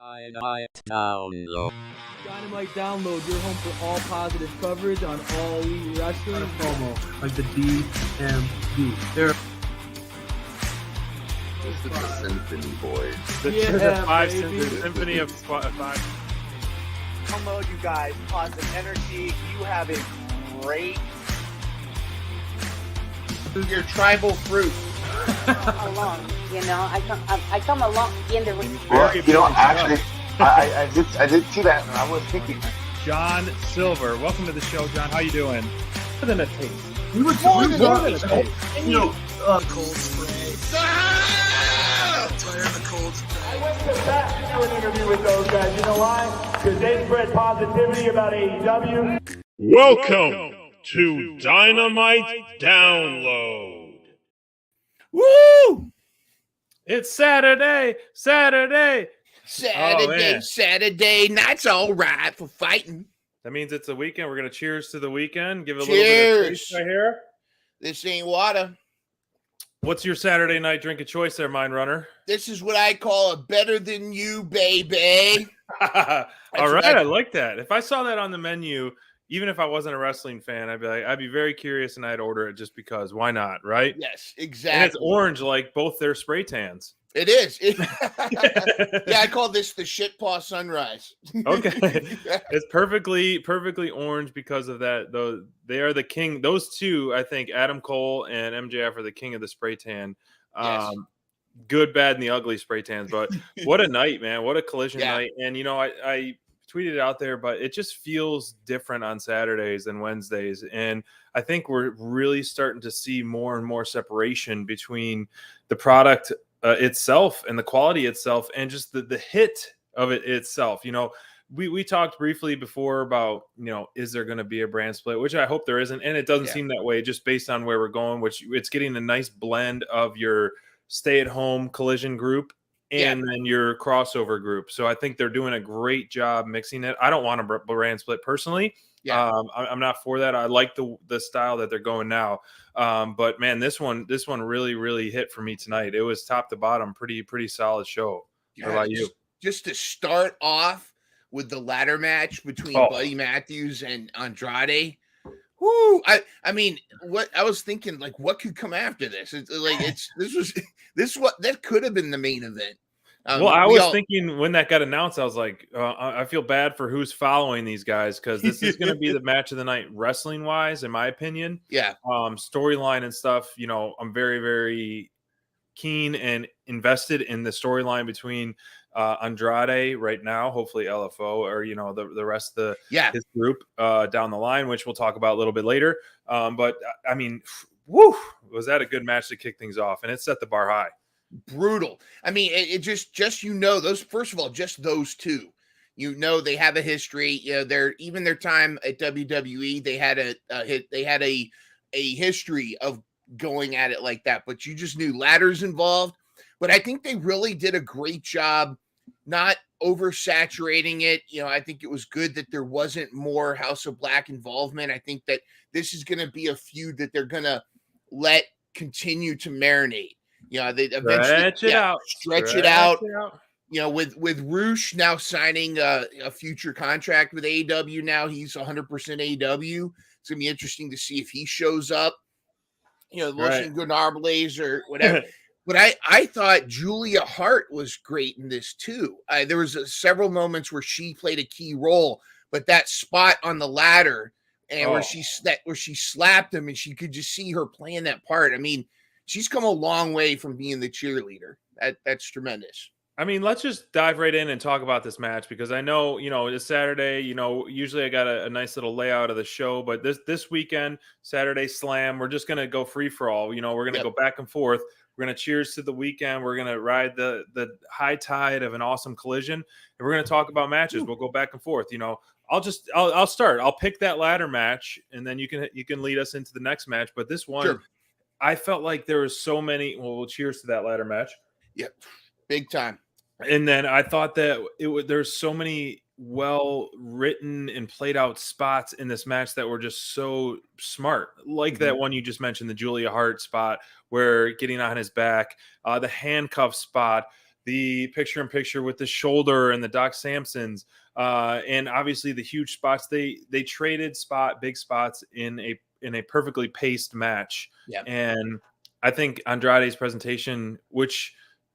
Dynamite download. Dynamite download, your home for all positive coverage on all elite wrestling. Promo like the DMV. They're This is the Symphony Boys. the Symphony of five. Download, you guys. Positive energy. You have a great. Your tribal fruit. Along, I come along in the. Well, actually, I did see that, and I was thinking. John Silver, welcome to the show, John. How you doing? more than a taste. We were talking about it. Cold spray. Tired of the cold spray. I went to back to do an interview with those guys. You know why? Because they spread positivity about AEW. Welcome to Dynamite Download. Woo! It's Saturday. Saturday, man. Saturday night's all right for fighting. That means it's a weekend. We're going to cheers to the weekend. Give it a Cheers. little bit of taste right here. This ain't water. What's your Saturday night drink of choice there, Mind Runner? This is what I call a better than you, baby. All right, I like that. If I saw that on the menu, even if I wasn't a wrestling fan, I'd be very curious and I'd order it just because. Why not, right? Yes, exactly. And it's orange like both their spray tans. It is. Yeah, I call this the shit paw sunrise. Okay. It's perfectly orange because of that. Though they are the king. Those two, I think, Adam Cole and MJF are the king of the spray tan. Yes. Good, bad, and the ugly spray tans. But what a night, man. What a collision Yeah. night. And, I tweeted it out there, but it just feels different on Saturdays than Wednesdays. And I think we're really starting to see more and more separation between the product itself and the quality itself and just the hit of it itself. We talked briefly before about, is there going to be a brand split, which I hope there isn't. And it doesn't seem that way just based on where we're going, which it's getting a nice blend of your stay-at-home collision group and then your crossover group. So I think they're doing a great job mixing it. I don't want a brand split personally. Yeah. I'm not for that. I like the style that they're going now. But man, this one really, really hit for me tonight. It was top to bottom, pretty solid show. Yeah, How about you? Just to start off with the ladder match between Buddy Matthews and Andrade. Whoo! I mean, what I was thinking, like, what could come after this? That could have been the main event. Well, I was thinking when that got announced, I was like, I feel bad for who's following these guys because this is going to be the match of the night wrestling wise, in my opinion. Yeah. Storyline and stuff, I'm very, very keen and invested in the storyline between Andrade right now, hopefully LFO or, the rest of his group down the line, which we'll talk about a little bit later. But I mean, whoo, was that a good match to kick things off? And it set the bar high. Brutal. I mean, it just those, first of all, just those two, they have a history. Their time at WWE, they had a history of going at it like that, but you just knew ladders involved. But I think they really did a great job not oversaturating it. I think it was good that there wasn't more House of Black involvement. I think that this is going to be a feud that they're going to let continue to marinate. They eventually stretch it out. With Roosh now signing a future contract with AEW. Now he's 100% AEW. It's gonna be interesting to see if he shows up. Los Ingobernables or whatever. But I thought Julia Hart was great in this too. There was several moments where she played a key role, but that spot on the ladder and where she slapped him and she could just see her playing that part. I mean, she's come a long way from being the cheerleader. That's tremendous. I mean, let's just dive right in and talk about this match because I know, it's Saturday, usually I got a nice little layout of the show, but this weekend, Saturday Slam, we're just going to go free for all. We're going to go back and forth. We're going to cheers to the weekend. We're going to ride the high tide of an awesome collision, and we're going to talk about matches. We'll go back and forth. I'll start. I'll pick that ladder match, and then you can lead us into the next match. But this one, sure. I felt like there was so many. Well, we'll cheers to that ladder match. Yeah, big time. And then I thought that there's so many well written and played out spots in this match that were just so smart, like that one you just mentioned, the Julia Hart spot where getting on his back, the handcuff spot, the picture-in-picture with the shoulder and the Doc Samsons, and obviously the huge spots. They traded big spots in a perfectly paced match. Yeah. And I think Andrade's presentation, which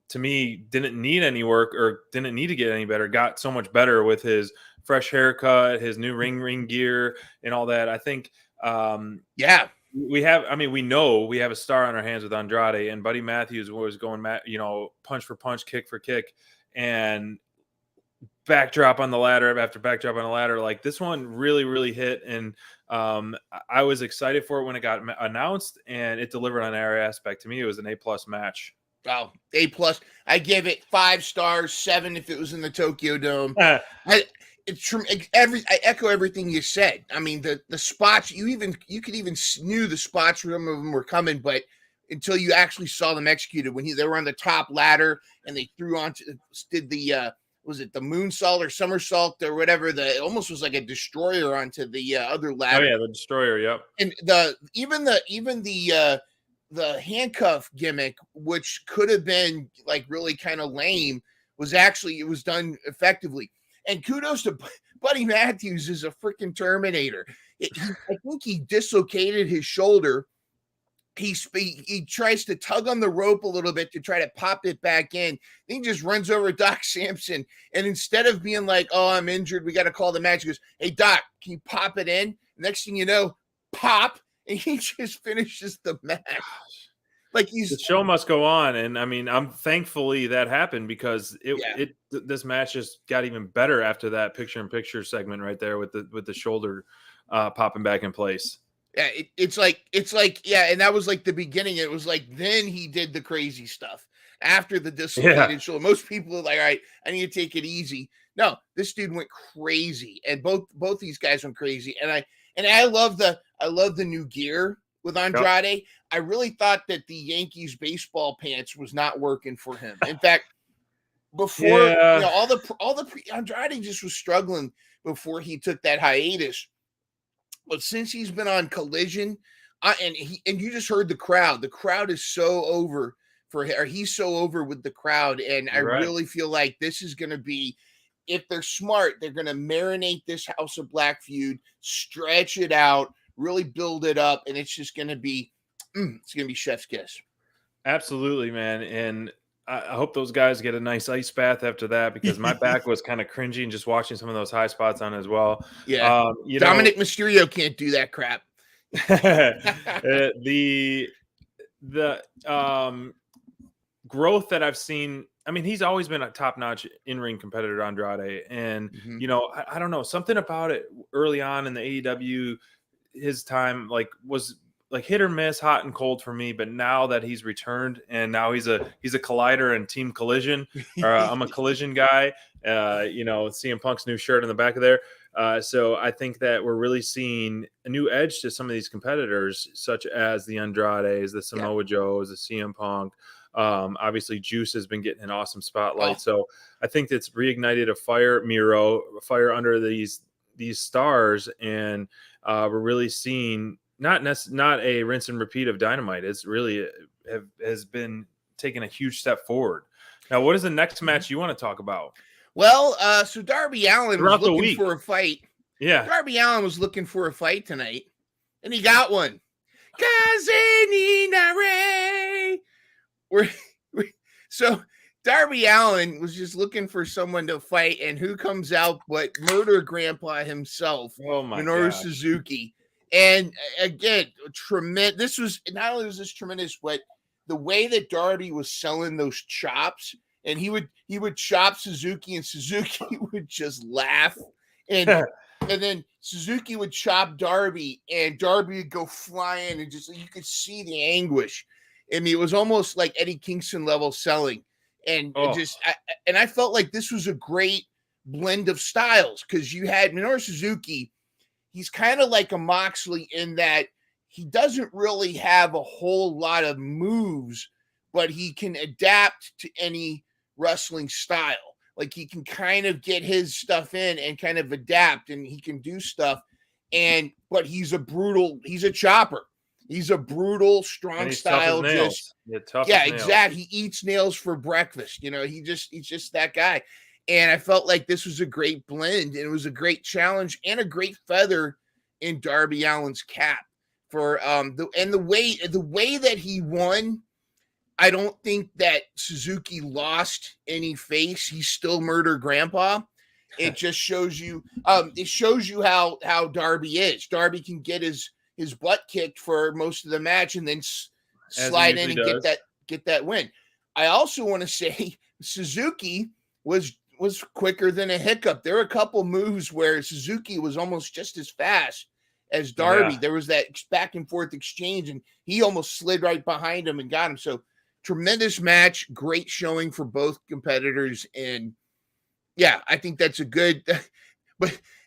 to me didn't need any work or didn't need to get any better, got so much better with his fresh haircut, his new ring gear, and all that. I think we know we have a star on our hands with Andrade, and Buddy Matthews was going, punch for punch, kick for kick, and backdrop on the ladder after backdrop on the ladder. Like, this one really, really hit, and I was excited for it when it got announced, and it delivered on every aspect. To me, it was an A+ match. Wow, A+. I give it 5 stars, 7 if it was in the Tokyo Dome. I echo everything you said. I mean, the spots, you could even knew the spots, some of them were coming, but until you actually saw them executed, when they were on the top ladder and they did the was it the moonsault or somersault or whatever? It almost was like a destroyer onto the other ladder. Oh yeah, the destroyer. Yep. And even the handcuff gimmick, which could have been like really kind of lame, it was done effectively. And kudos to Buddy Matthews is a freaking Terminator. I think he dislocated his shoulder. He tries to tug on the rope a little bit to try to pop it back in. Then he just runs over Doc Samson. And instead of being like, "Oh, I'm injured, we got to call the match," he goes, "Hey, Doc, can you pop it in?" Next thing you know, pop. And he just finishes the match. Like, the show must go on. And I mean, thankfully that happened, because this match just got even better after that picture-in-picture segment right there with the shoulder popping back in place. Yeah, it's like, and that was like the beginning. It was like, then he did the crazy stuff after the dislocated shoulder. Most people are like, all right, I need to take it easy. No, this dude went crazy, and both these guys went crazy. And I love the new gear with Andrade. Yep. I really thought that the Yankees baseball pants was not working for him. In fact, before Andrade just was struggling before he took that hiatus. But since he's been on Collision, and you just heard the crowd. The crowd is so over for him, or he's so over with the crowd. And I really feel like this is going to be, if they're smart, they're going to marinate this House of Black feud, stretch it out, really build it up, and it's just going to be, it's going to be chef's kiss. Absolutely, man. And I hope those guys get a nice ice bath after that, because my back was kind of cringing just watching some of those high spots on as well. Yeah. Dominic Mysterio can't do that crap. The growth that I've seen, I mean, he's always been a top-notch in-ring competitor, Andrade. And, I don't know, something about it early on in the AEW, his time, was like hit or miss, hot and cold for me. But now that he's returned, and now he's a Collider and Team Collision, or I'm a Collision guy, CM Punk's new shirt in the back of there. So I think that we're really seeing a new edge to some of these competitors, such as the Andrades, the Samoa Joes, the CM Punk. Obviously Juice has been getting an awesome spotlight. So I think it's reignited a fire under these stars. And we're really seeing not a rinse and repeat of Dynamite. It's really has been taking a huge step forward. Now, what is the next match you want to talk about? Well, so Darby Allin was looking for a fight. Yeah. Darby Allin was looking for a fight tonight, and he got one. So Darby Allin was just looking for someone to fight, and who comes out but Murder Grandpa himself, Minoru Suzuki. And again, tremendous. This was not only was this tremendous, but the way that Darby was selling those chops, and he would chop Suzuki, and Suzuki would just laugh, and then Suzuki would chop Darby, and Darby would go flying, and just you could see the anguish. I mean, it was almost like Eddie Kingston level selling, and I felt like this was a great blend of styles, because you had Minoru Suzuki. He's kind of like a Moxley in that he doesn't really have a whole lot of moves, but he can adapt to any wrestling style. Like, he can kind of get his stuff in and kind of adapt, and he can do stuff. But he's a chopper. He's a brutal, strong And he's tough as style. nails. Just Tough yeah, as nails. exactly. He eats nails for breakfast. He's just that guy. And I felt like this was a great blend, and it was a great challenge and a great feather in Darby Allin's cap for the way that he won. I don't think that Suzuki lost any face. He still murdered Grandpa. It just shows you how Darby is. Darby can get his butt kicked for most of the match and then slide in and get that win. I also want to say Suzuki was quicker than a hiccup. There were a couple moves where Suzuki was almost just as fast as Darby. Yeah. There was that back and forth exchange, and he almost slid right behind him and got him. So tremendous match, great showing for both competitors, and yeah, I think that's a good.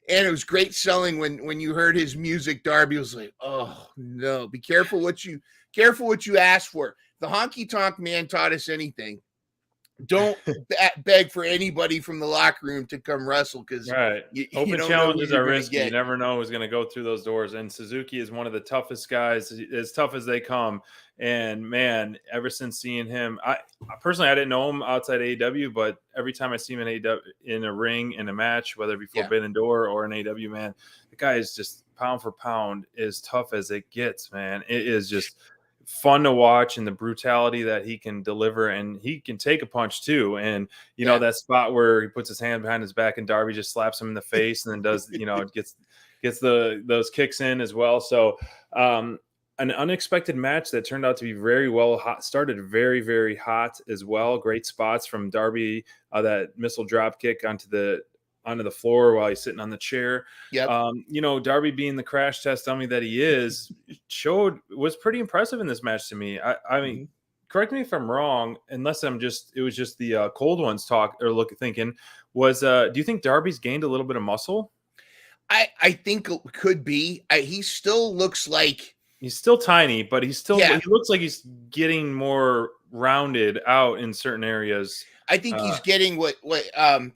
And it was great selling when you heard his music. Darby was like, "Oh no, be careful what you ask for." The Honky Tonk Man taught us anything. Don't beg for anybody from the locker room to come wrestle, because open challenges are risky. You never know who's going to go through those doors. And Suzuki is one of the toughest guys, as tough as they come. And man, ever since seeing him, I personally didn't know him outside AEW, but every time I see him in AEW, in a ring, in a match, whether it be Forbidden Door or an AEW, man, the guy is just pound for pound as tough as it gets, man. It is just fun to watch, and the brutality that he can deliver, and he can take a punch too. And you know that spot where he puts his hand behind his back and Darby just slaps him in the face and then does gets those kicks in as well. So an unexpected match that turned out to be very well hot, started very, very hot as well. Great spots from Darby, that missile drop kick onto the floor while he's sitting on the chair. Darby, being the crash test dummy that he is, was pretty impressive in this match to me. I mean, correct me if I'm wrong, unless it was just the cold ones thinking was, do you think Darby's gained a little bit of muscle? I think it could be. He still looks like he's still tiny, but he looks like he's getting more rounded out in certain areas. I think he's getting what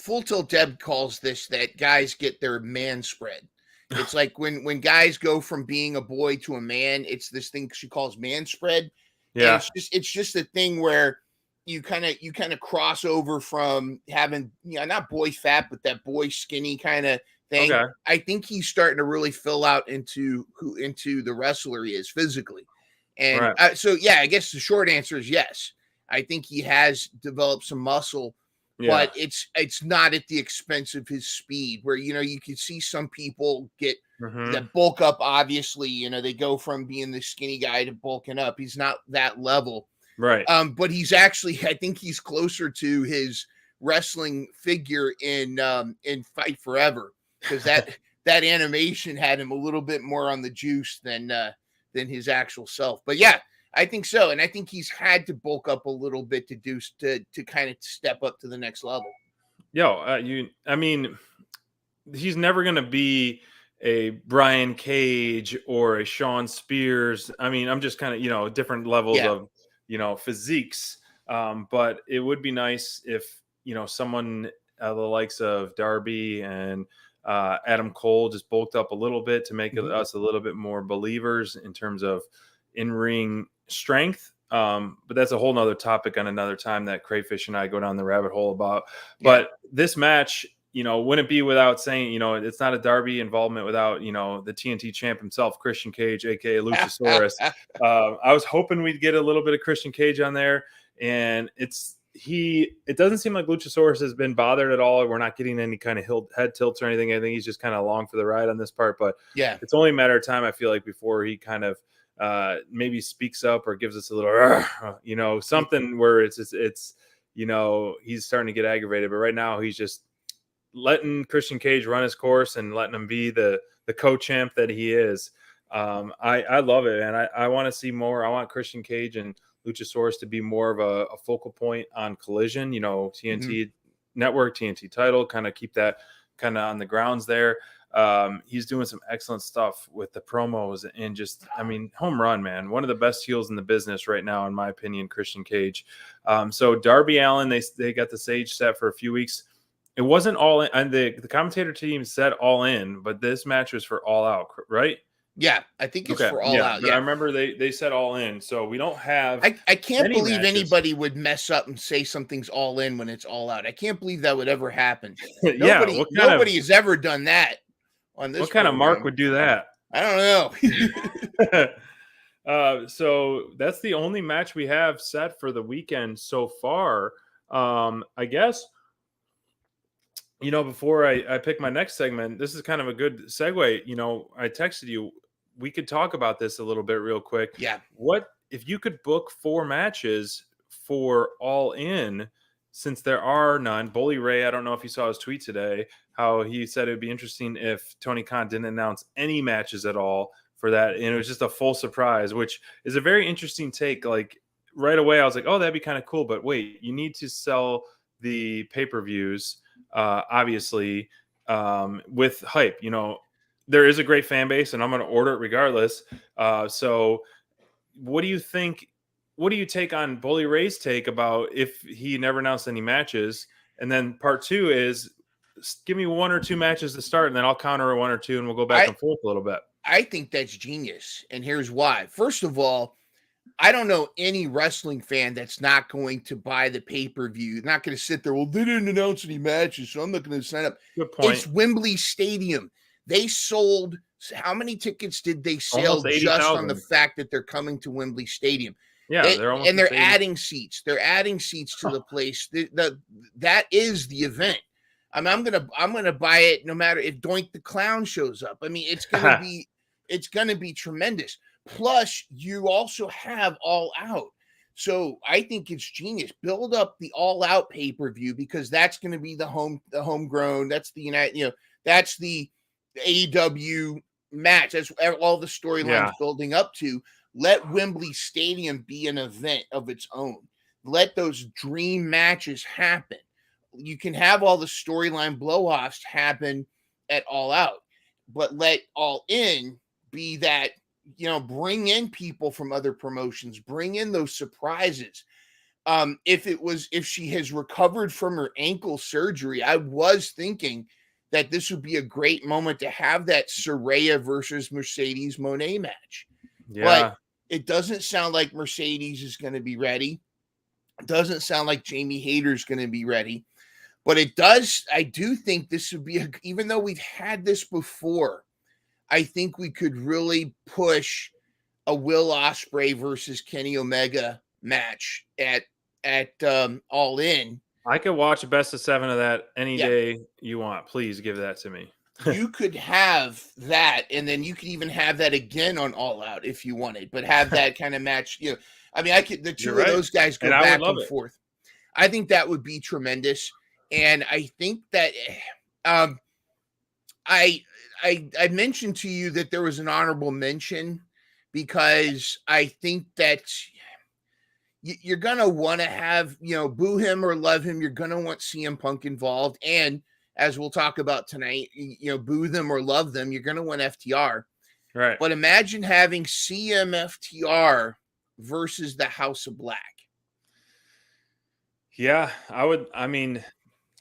Full Tilt Deb calls this, that guys get their man spread. It's like when guys go from being a boy to a man, it's this thing she calls man spread. Yeah. And it's just a thing where you kind of cross over from having, not boy fat, but that boy skinny kind of thing. Okay. I think he's starting to really fill out into the wrestler he is physically. And I guess the short answer is yes. I think he has developed some muscle, but it's not at the expense of his speed, where, you can see some people get that bulk up. Obviously, they go from being the skinny guy to bulking up. He's not that level. Right. But he's actually, I think he's closer to his wrestling figure in Fight Forever, because that animation had him a little bit more on the juice than his actual self. But yeah, I think so. And I think he's had to bulk up a little bit to kind of step up to the next level. He's never going to be a Brian Cage or a Sean Spears. I mean, I'm just kind of, different levels of, physiques. But it would be nice if, someone the likes of Darby and Adam Cole just bulked up a little bit to make us a little bit more believers in terms of in-ring strength. But that's a whole nother topic on another time that Crayfish and I go down the rabbit hole about. But this match, wouldn't be without saying, it's not a Darby involvement without, the TNT champ himself, Christian Cage, aka Luchasaurus. I was hoping we'd get a little bit of Christian Cage on there, and it doesn't seem like Luchasaurus has been bothered at all. We're not getting any kind of head tilts or anything. I think he's just kind of along for the ride on this part, but it's only a matter of time, I feel like, before he kind of maybe speaks up or gives us a little, something where it's he's starting to get aggravated. But right now he's just letting Christian Cage run his course and letting him be the co-champ that he is. I love it, and I want to see more. I want Christian Cage and Luchasaurus to be more of a focal point on Collision, TNT network, TNT title, kind of keep that kind of on the grounds there. He's doing some excellent stuff with the promos and just, home run, man. One of the best heels in the business right now, in my opinion, Christian Cage. So Darby Allin, they got the stage set for a few weeks. It wasn't all in, and the commentator team said all in, but this match was for all out, right? Yeah, I think it's Okay. for All Out. I Yeah, remember they said All In, so we don't have. I can't any believe matches. anybody would mess up and say something's All In when it's All Out. I can't believe that would ever happen. Yeah, Nobody has ever done that on this. What kind of mark program. would do that? I don't know. So that's the only match we have set for the weekend so far. I guess, before I pick my next segment, this is kind of a good segue. I texted you. We could talk about this a little bit real quick. Yeah. What if you could book 4 matches for All In, since there are none? Bully Ray, I don't know if you saw his tweet today, how he said it would be interesting if Tony Khan didn't announce any matches at all for that. And it was just a full surprise, which is a very interesting take. Like right away, I was like, oh, that'd be kind of cool. But wait, you need to sell the pay-per-views, obviously, with hype. There is a great fan base, and I'm going to order it regardless. So what do you think? What do you take on Bully Ray's take about if he never announced any matches? And then part 2 is give me 1 or 2 matches to start, and then I'll counter 1 or 2, and we'll go back and forth a little bit. I think that's genius. And here's why. First of all, I don't know any wrestling fan that's not going to buy the pay-per-view. Not going to sit there, well, they didn't announce any matches, so I'm not going to sign up. Good point. It's Wembley Stadium. They sold, how many tickets did they sell Almost 80,000. just on the fact that they're coming to Wembley Stadium? Yeah, they're adding seats. They're adding seats to the place. That is the event. I mean, I'm gonna buy it no matter if Doink the Clown shows up. I mean, it's gonna be tremendous. Plus, you also have All Out. So I think it's genius. Build up the All Out pay-per-view, because that's going to be the homegrown. That's the that's the AEW match. That's all the storylines building up to. Let Wembley Stadium be an event of its own. Let those dream matches happen. You can have all the storyline blow-offs happen at All Out, but let All In be that, bring in people from other promotions, bring in those surprises. If she has recovered from her ankle surgery, I was thinking that this would be a great moment to have that Saraya versus Mercedes Moné match. Yeah. But it doesn't sound like Mercedes is going to be ready. It doesn't sound like Jamie Hayter is going to be ready. But I do think this would be, even though we've had this before, I think we could really push a Will Ospreay versus Kenny Omega match at All In. I could watch a best of 7 of that any day you want. Please give that to me. You could have that, and then you could even have that again on All Out if you wanted, but have that kind of match. I mean, the two of those guys go back and forth. I think that would be tremendous. And I think that I mentioned to you that there was an honorable mention, because I think that you're going to want to have, boo him or love him. You're going to want CM Punk involved. And as we'll talk about tonight, boo them or love them, you're going to want FTR. Right. But imagine having CM FTR versus the House of Black. Yeah, I mean,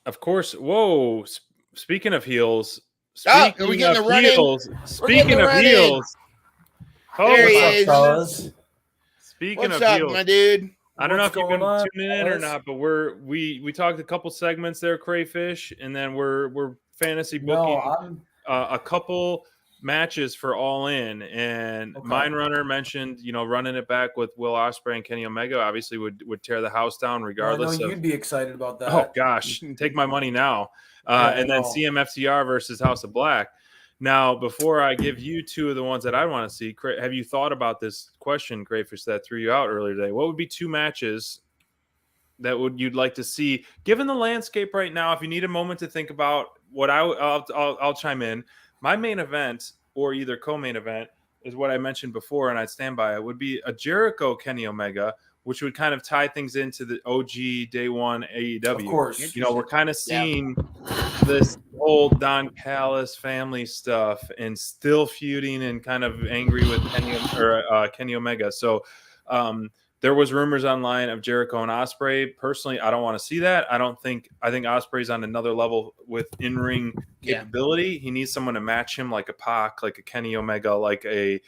of course. Whoa. Speaking of heels. Speaking of heels. There he is. Speaking What's of up, heels, my dude? I don't know if you've been tuning in or not, but we talked a couple segments there, Crayfish, and then we're fantasy booking a couple matches for All In, and Mindrunner mentioned running it back with Will Ospreay and Kenny Omega obviously would tear the house down regardless. I know you'd be excited about that. Oh gosh, take my money now. And then CMFTR versus House of Black. Now, before I give you 2 of the ones that I want to see, have you thought about this question, Crayfish, that threw you out earlier today? What would be 2 matches that you'd like to see, given the landscape right now? If you need a moment to think about what I'll chime in. My main event, or either co-main event, is what I mentioned before, and I'd stand by it. Would be a Jericho Kenny Omega, which would kind of tie things into the OG Day One AEW. Of course, we're kind of seeing this old Don Callis family stuff, and still feuding and kind of angry with Kenny Omega. So There was rumors online of Jericho and Ospreay. Personally, I don't want to see that. I think Ospreay's on another level with in-ring capability. He needs someone to match him, like a Pac, like a Kenny Omega, like a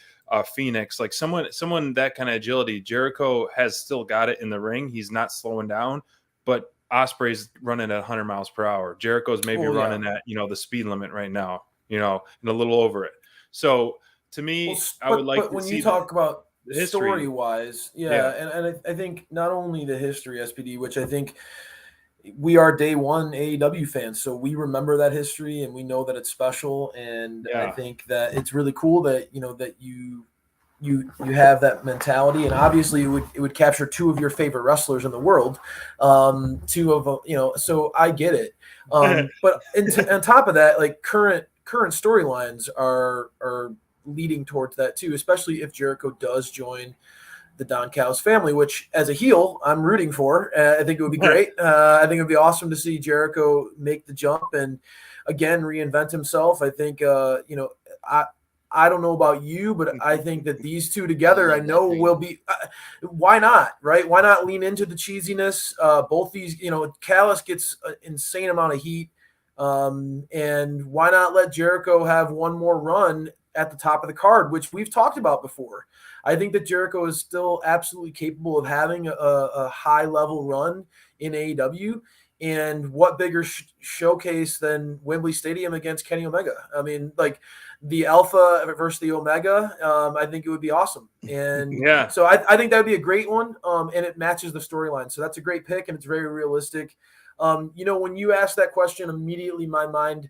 Phoenix, like someone that kind of agility. Jericho has still got it in the ring. He's not slowing down, but Ospreay's running at 100 miles per hour. Jericho's maybe running at, the speed limit right now, and a little over it. So to me, I would like to when see you talk about history story-wise, and I think not only the history, SPD, which I think we are day one AEW fans, so we remember that history and we know that it's special. And I think that it's really cool that that you have that mentality, and obviously it would capture two of your favorite wrestlers in the world, so I get it. But on top of that, like current storylines are leading towards that too, especially if Jericho does join the Don Callis family, which as a heel, I'm rooting for. I think it would be great. I think it would be awesome to see Jericho make the jump and again reinvent himself. I think I don't know about you, but I think that these two together, I know will be. Why not, right? Why not lean into the cheesiness? Both these, Callis gets an insane amount of heat, and why not let Jericho have one more run at the top of the card, which we've talked about before. I think that Jericho is still absolutely capable of having a high-level run in AEW. And what bigger showcase than Wembley Stadium against Kenny Omega? I mean, like the Alpha versus the Omega, I think it would be awesome. And so I think that would be a great one, and it matches the storyline. So that's a great pick, and it's very realistic. When you asked that question, immediately my mind,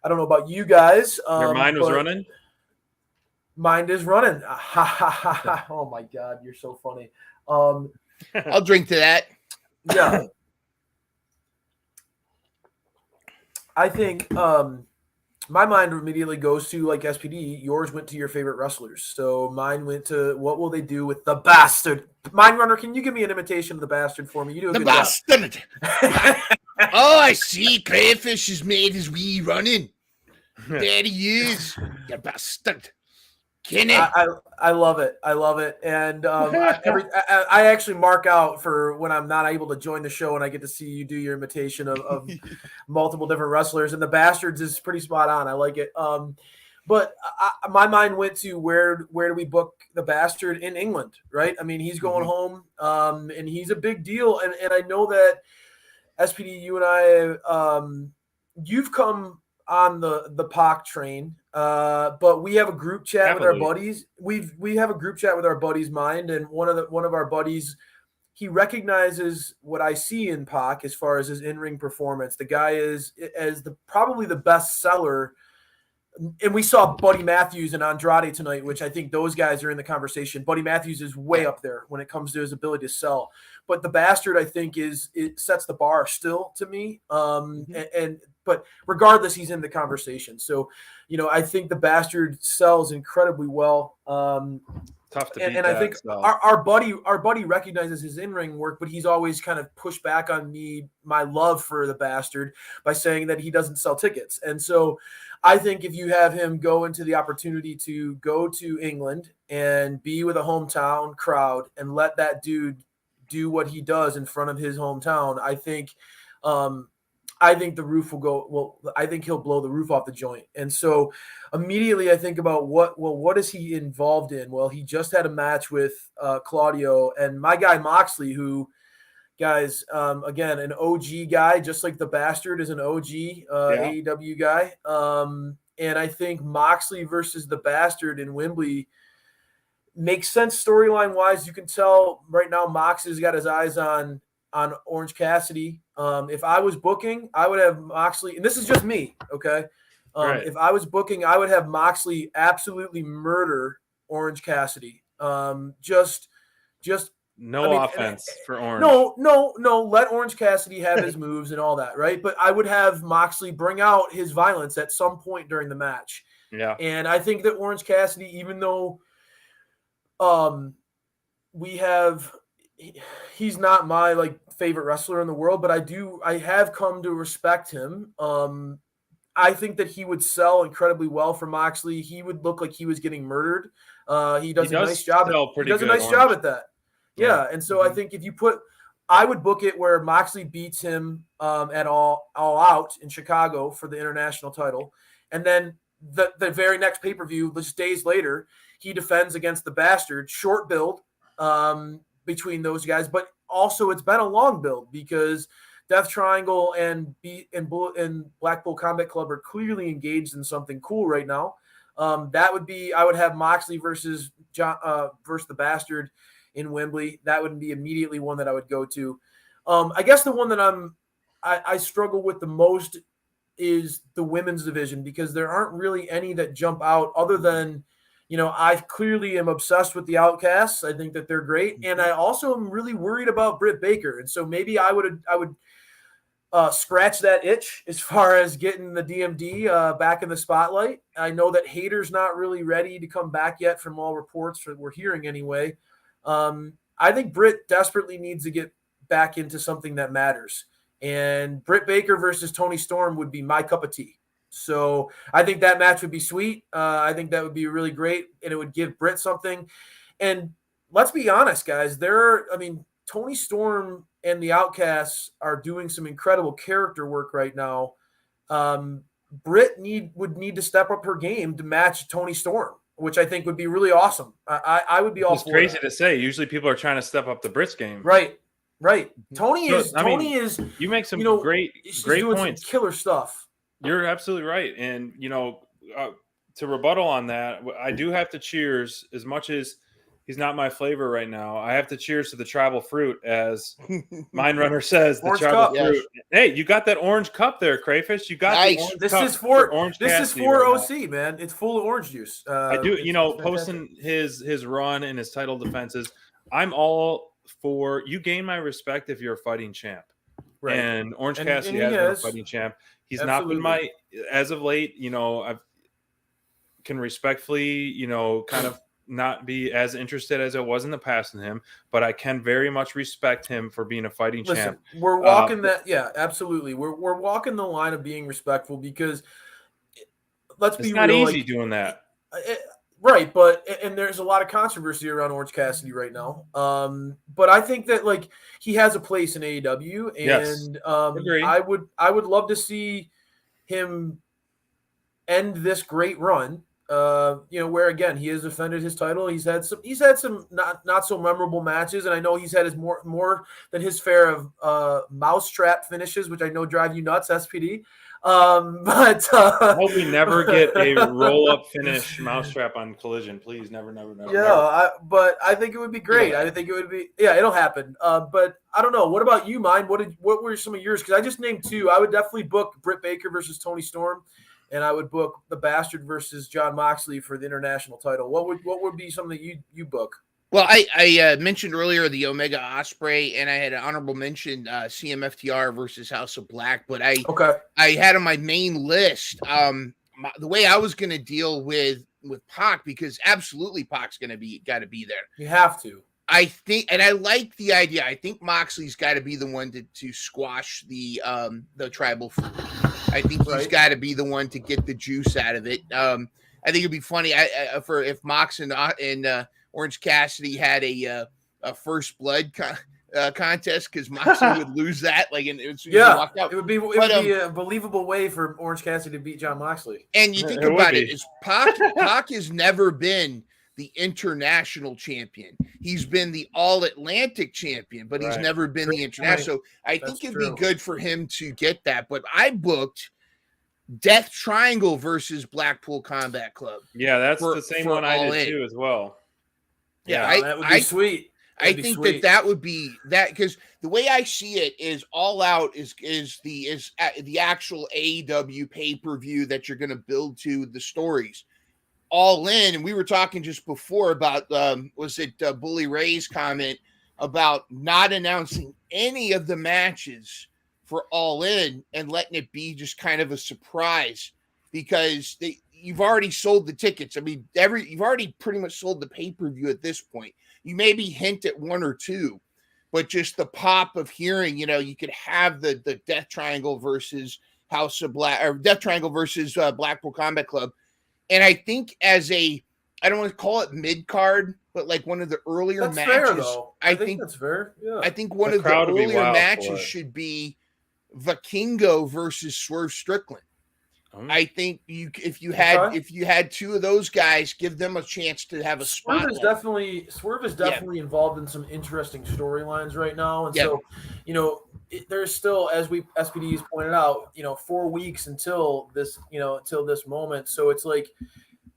I don't know about you guys. Your mind was running? Mind is running. Oh, my God. You're so funny. I'll drink to that. Yeah. I think my mind immediately goes to, like SPD, yours went to your favorite wrestlers. So mine went to what will they do with the Bastard? Mind Runner, can you give me an imitation of the Bastard for me? You do a good Bastard. Oh, I see. Crayfish has made his wee running. There he is. The Bastard. I love it. I love it. And I actually mark out for when I'm not able to join the show and I get to see you do your imitation of multiple different wrestlers. And the Bastards is pretty spot on. I like it. But my mind went to where do we book the Bastard in England, right? I mean, he's going home, and he's a big deal. And I know that SPD, you and I, you've come on the Pac train, but we have a group chat with our buddies. We have a group chat with our buddies' mind, and one of our buddies, he recognizes what I see in Pac as far as his in-ring performance. The guy is probably the best seller. And we saw Buddy Matthews and Andrade tonight, which I think those guys are in the conversation. Buddy Matthews is way up there when it comes to his ability to sell. But the Bastard, I think, it sets the bar still to me. But regardless, he's in the conversation. So, I think the Bastard sells incredibly well. Tough to beat and I think our buddy recognizes his in-ring work, but he's always kind of pushed back on my love for the Bastard by saying that he doesn't sell tickets. And so I think if you have him go into the opportunity to go to England and be with a hometown crowd and let that dude do what he does in front of his hometown, I think the roof will go. Well, I think he'll blow the roof off the joint. And so immediately I think about what is he involved in? Well, he just had a match with Claudio and my guy Moxley, who, guys, again, an OG guy, just like the Bastard is an OG AEW guy. And I think Moxley versus the Bastard in Wembley makes sense storyline wise. You can tell right now Mox has got his eyes on Orange Cassidy. If I was booking, I would have Moxley, and this is just me, okay? If I was booking, I would have Moxley absolutely murder Orange Cassidy. Just no offense for Orange. No. Let Orange Cassidy have his moves and all that, right? But I would have Moxley bring out his violence at some point during the match. Yeah. And I think that Orange Cassidy, even though he's not my favorite wrestler in the world, but I have come to respect him. I think that he would sell incredibly well for Moxley. He would look like he was getting murdered. He does a nice job. He does a nice job at that. Yeah, and so I think if you I would book it where Moxley beats him at all out in Chicago for the international title, and then the very next pay-per-view, just days later, he defends against the Bastard. Short build between those guys, but also it's been a long build because Death Triangle and Blackpool Combat Club are clearly engaged in something cool right now. That would be, I would have Moxley versus the Bastard in Wembley. That would be immediately one that I would go to. I guess the one that I struggle with the most is the women's division, because there aren't really any that jump out other than, I clearly am obsessed with the Outcasts. I think that they're great. And I also am really worried about Britt Baker. And so maybe I would scratch that itch as far as getting the DMD back in the spotlight. I know that Hayter's not really ready to come back yet from all reports that we're hearing anyway. I think Britt desperately needs to get back into something that matters. And Britt Baker versus Tony Storm would be my cup of tea. So I think that match would be sweet. I think that would be really great, and it would give Britt something. And let's be honest, guys. Tony Storm and the Outcasts are doing some incredible character work right now. Britt would need to step up her game to match Tony Storm, which I think would be really awesome. I would be all for it. It's crazy to say. Usually people are trying to step up the Britt's game. Right. Tony is. You make some great points. Some killer stuff. You're absolutely right. And, to rebuttal on that, I do have to cheers, as much as he's not my flavor right now. I have to cheers to the tribal fruit, as Mind Runner says. The tribal fruit. Yes. Hey, you got that orange cup there, Crayfish. You got the orange this cup is for Orange This is Cassidy for right OC, now. Man. It's full of orange juice. I do, posting his run and his title defenses. I'm all for, you gain my respect if you're a fighting champ. Right. And Orange Cassidy has been a fighting champ. He's Absolutely. Not been as of late, I can respectfully, kind of not be as interested as I was in the past in him, but I can very much respect him for being a fighting champ. We're walking absolutely. We're walking the line of being respectful, because let's be real. It's not easy doing that. Right, and there's a lot of controversy around Orange Cassidy right now. But I think that he has a place in AEW, and I would love to see him end this great run. Where again he has defended his title. He's had some not so memorable matches, and I know he's had his more than his fair of mousetrap finishes, which I know drive you nuts, SPD. I hope we never get a roll-up finish mousetrap on Collision. Please, never. Yeah, but I think it would be great. I think it would be. Yeah, it'll happen. But I don't know. What about you, Mine? What were some of yours? Because I just named two. I would definitely book Britt Baker versus Tony Storm, and I would book the Bastard versus John Moxley for the international title. What would be something that you book? Well, I mentioned earlier the Omega Osprey, and I had an honorable mention CMFTR versus House of Black, but I had on my main list the way I was going to deal with Pac, because absolutely Pac's got to be there. You have to. I think, and I like the idea. I think Moxley's got to be the one to squash the tribal fruit. I think he's got to be the one to get the juice out of it. I think it'd be funny if Mox and Orange Cassidy had a first blood contest, because Moxley would lose that. It would be a believable way for Orange Cassidy to beat John Moxley. And you think about it, is Pac has never been the international champion. He's been the All Atlantic champion, but he's never been the international. So I think it'd be good for him to get that. But I booked Death Triangle versus Blackpool Combat Club. Yeah, that's the same one I did too as well. Yeah, that would be sweet. I think that would be that, because the way I see it is All Out is the actual AEW pay-per-view that you're going to build to the stories. All In, and we were talking just before about Bully Ray's comment about not announcing any of the matches for All In and letting it be just kind of a surprise, because you've already sold the tickets. I mean, you've already pretty much sold the pay-per-view at this point. You maybe hint at one or two, but just the pop of hearing, you could have the Death Triangle versus House of Black, or Death Triangle versus Blackpool Combat Club. And I think as a I don't want to call it mid card, but like one of the earlier That's matches. fair, though. I think that's fair. Yeah. I think one The of the crowd would be earlier wild for matches it. should be Vikingo versus Swerve Strickland. I think if you had two of those guys, give them a chance to have a Swerve spotlight. Swerve is definitely involved in some interesting storylines right now, and so there's still, as SPD's pointed out, 4 weeks until this moment. So it's like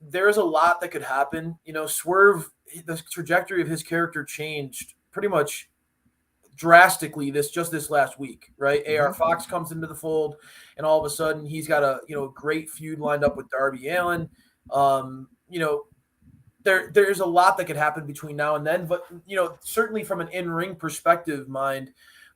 there's a lot that could happen. Swerve, the trajectory of his character changed pretty much drastically this last week, right? AR Fox comes into the fold, and all of a sudden he's got a great feud lined up with Darby Allin. There's a lot that could happen between now and then, but certainly from an in-ring perspective,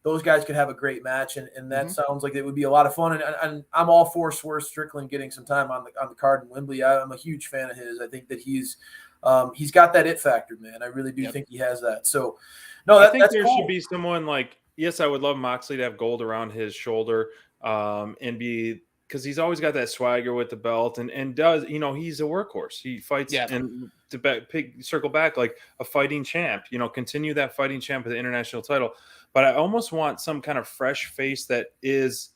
those guys could have a great match, and that sounds like it would be a lot of fun. And I'm all for Swerve Strickland getting some time on the card in Wembley. I'm a huge fan of his. I think that he's got that it factor, man. I really do think he has that. So, no, I think that's there cool. should be someone like, yes, I would love Moxley to have gold around his shoulder, and be, because he's always got that swagger with the belt, and does, he's a workhorse. He fights and to circle back like a fighting champ. Continue that fighting champ with the international title. But I almost want some kind of fresh face that is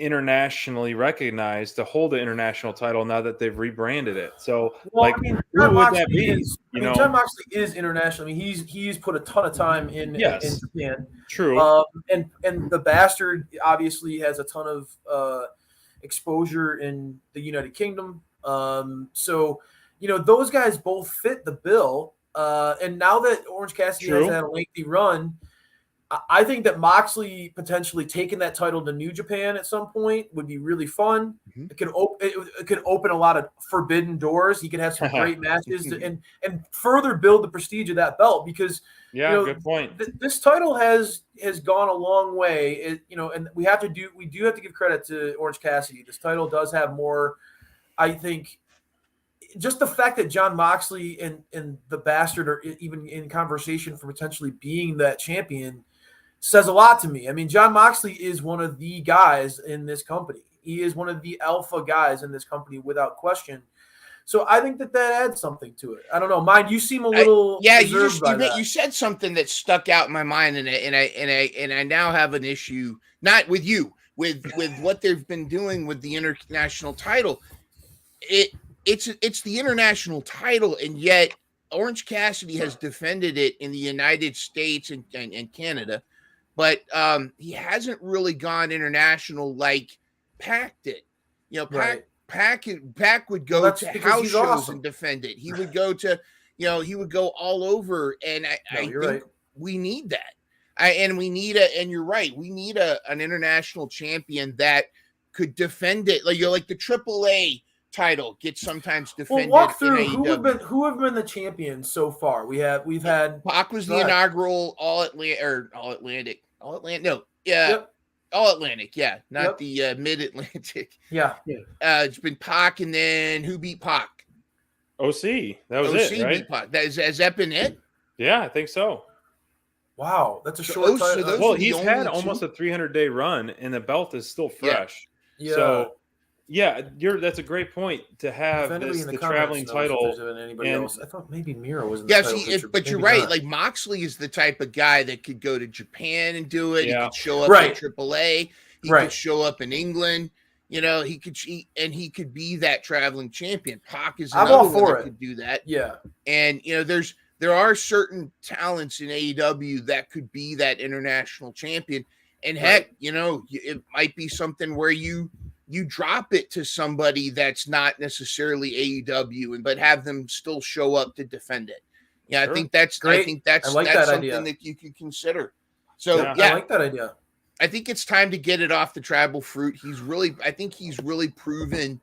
internationally recognized to hold the international title now that they've rebranded it. So, who would that be? John Moxley is international. I mean, he's put a ton of time in Japan. True. And the Bastard obviously has a ton of exposure in the United Kingdom. So, those guys both fit the bill. And now that Orange Cassidy has had a lengthy run, I think that Moxley potentially taking that title to New Japan at some point would be really fun. It could open a lot of forbidden doors. He could have some great matches and further build the prestige of that belt, because good point. This title has gone a long way. And we do have to give credit to Orange Cassidy. This title does have more. I think just the fact that John Moxley and the Bastard are even in conversation for potentially being that champion says a lot to me. I mean, John Moxley is one of the guys in this company. He is one of the alpha guys in this company without question. So I think that adds something to it. I don't know. Mind, you seem a little you said something that stuck out in my mind, and I now have an issue, not with you, with what they've been doing with the international title. It's the international title, and yet Orange Cassidy has defended it in the United States and Canada. But he hasn't really gone international like Pac did. Pac would go to house shows and defend it. He would go to, he would go all over. And I think we need that. And you're right. We need an international champion that could defend it. Like the AAA title gets sometimes defended. Well, walk through in who have been the champions so far. We've had Pac was the inaugural All Atlantic. No, yeah, yep. All Atlantic, yeah, not the Mid Atlantic. Yeah, it's been Pac, and then who beat Pac? OC. That was it, right? Beat Pac. Has that been it? Yeah, I think so. Wow, that's a short time. Well, he's had almost a 300-day run, and the belt is still fresh. Yeah. So, that's a great point to have the traveling title. Else. I thought maybe Miro was in the title picture, but you're right. Like Moxley is the type of guy that could go to Japan and do it. Yeah. He could show up at AAA. He could show up in England. He could be that traveling champion. Pac is another one that could do that. Yeah. And there are certain talents in AEW that could be that international champion. And heck, it might be something where you drop it to somebody that's not necessarily AEW, but have them still show up to defend it. Yeah, sure. I think that's great. I think that's something idea that you could consider. So I like that idea. I think it's time to get it off the tribal fruit. I think he's really proven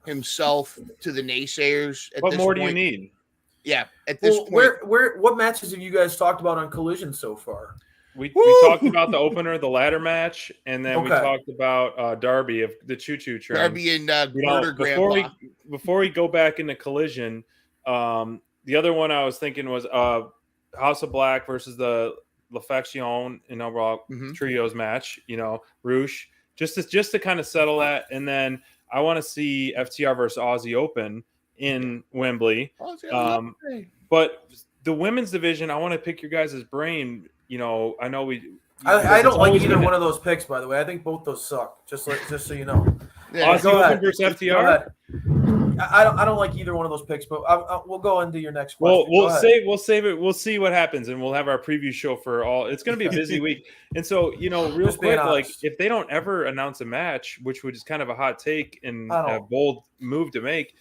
himself to the naysayers. What more do you need? Yeah, at this point. What matches have you guys talked about on Collision so far? We talked about the opener, the ladder match, and then we talked about Darby of the Choo Choo Train. Darby and Murder Grandpa. Before we go back into Collision, the other one I was thinking was House of Black versus the La Faction trios match. Roosh, just to kind of settle that, and then I want to see FTR versus Aussie Open in Wembley. Oh, it's gonna be But the women's division, I want to pick your guys' brain. You know, I know I don't like either been one of those picks, by the way. I think both those suck. Just so you know. Yeah. Aussie Open versus Go FTR. ahead. I don't like either one of those picks, but we'll go into your next question. Well, we'll save it. We'll see what happens, and we'll have our preview show for all. It's going to be a busy week, and so real Just being quick, like honest. if they don't ever announce a match, which is kind of a hot take and I a don't- bold move to make,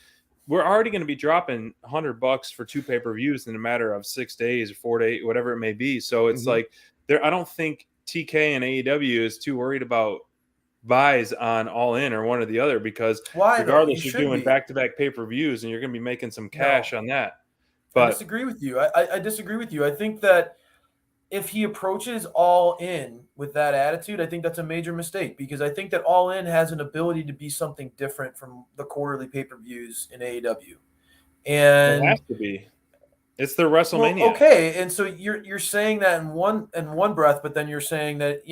we're already going to be dropping $100 for 2 pay-per-views in a matter of 6 days or 4 days, whatever it may be. So it's like I don't think TK and AEW is too worried about buys on All In or one or the other, because Why, though? regardless, You you're should doing be. back-to-back pay-per-views and you're going to be making some cash on that. I But disagree with you. I disagree with you. I think that if he approaches All In with that attitude, I think that's a major mistake, because I think that All In has an ability to be something different from the quarterly pay-per-views in AEW. And it has to be. It's their WrestleMania. Well, okay, and so you're saying that in one breath, but then you're saying that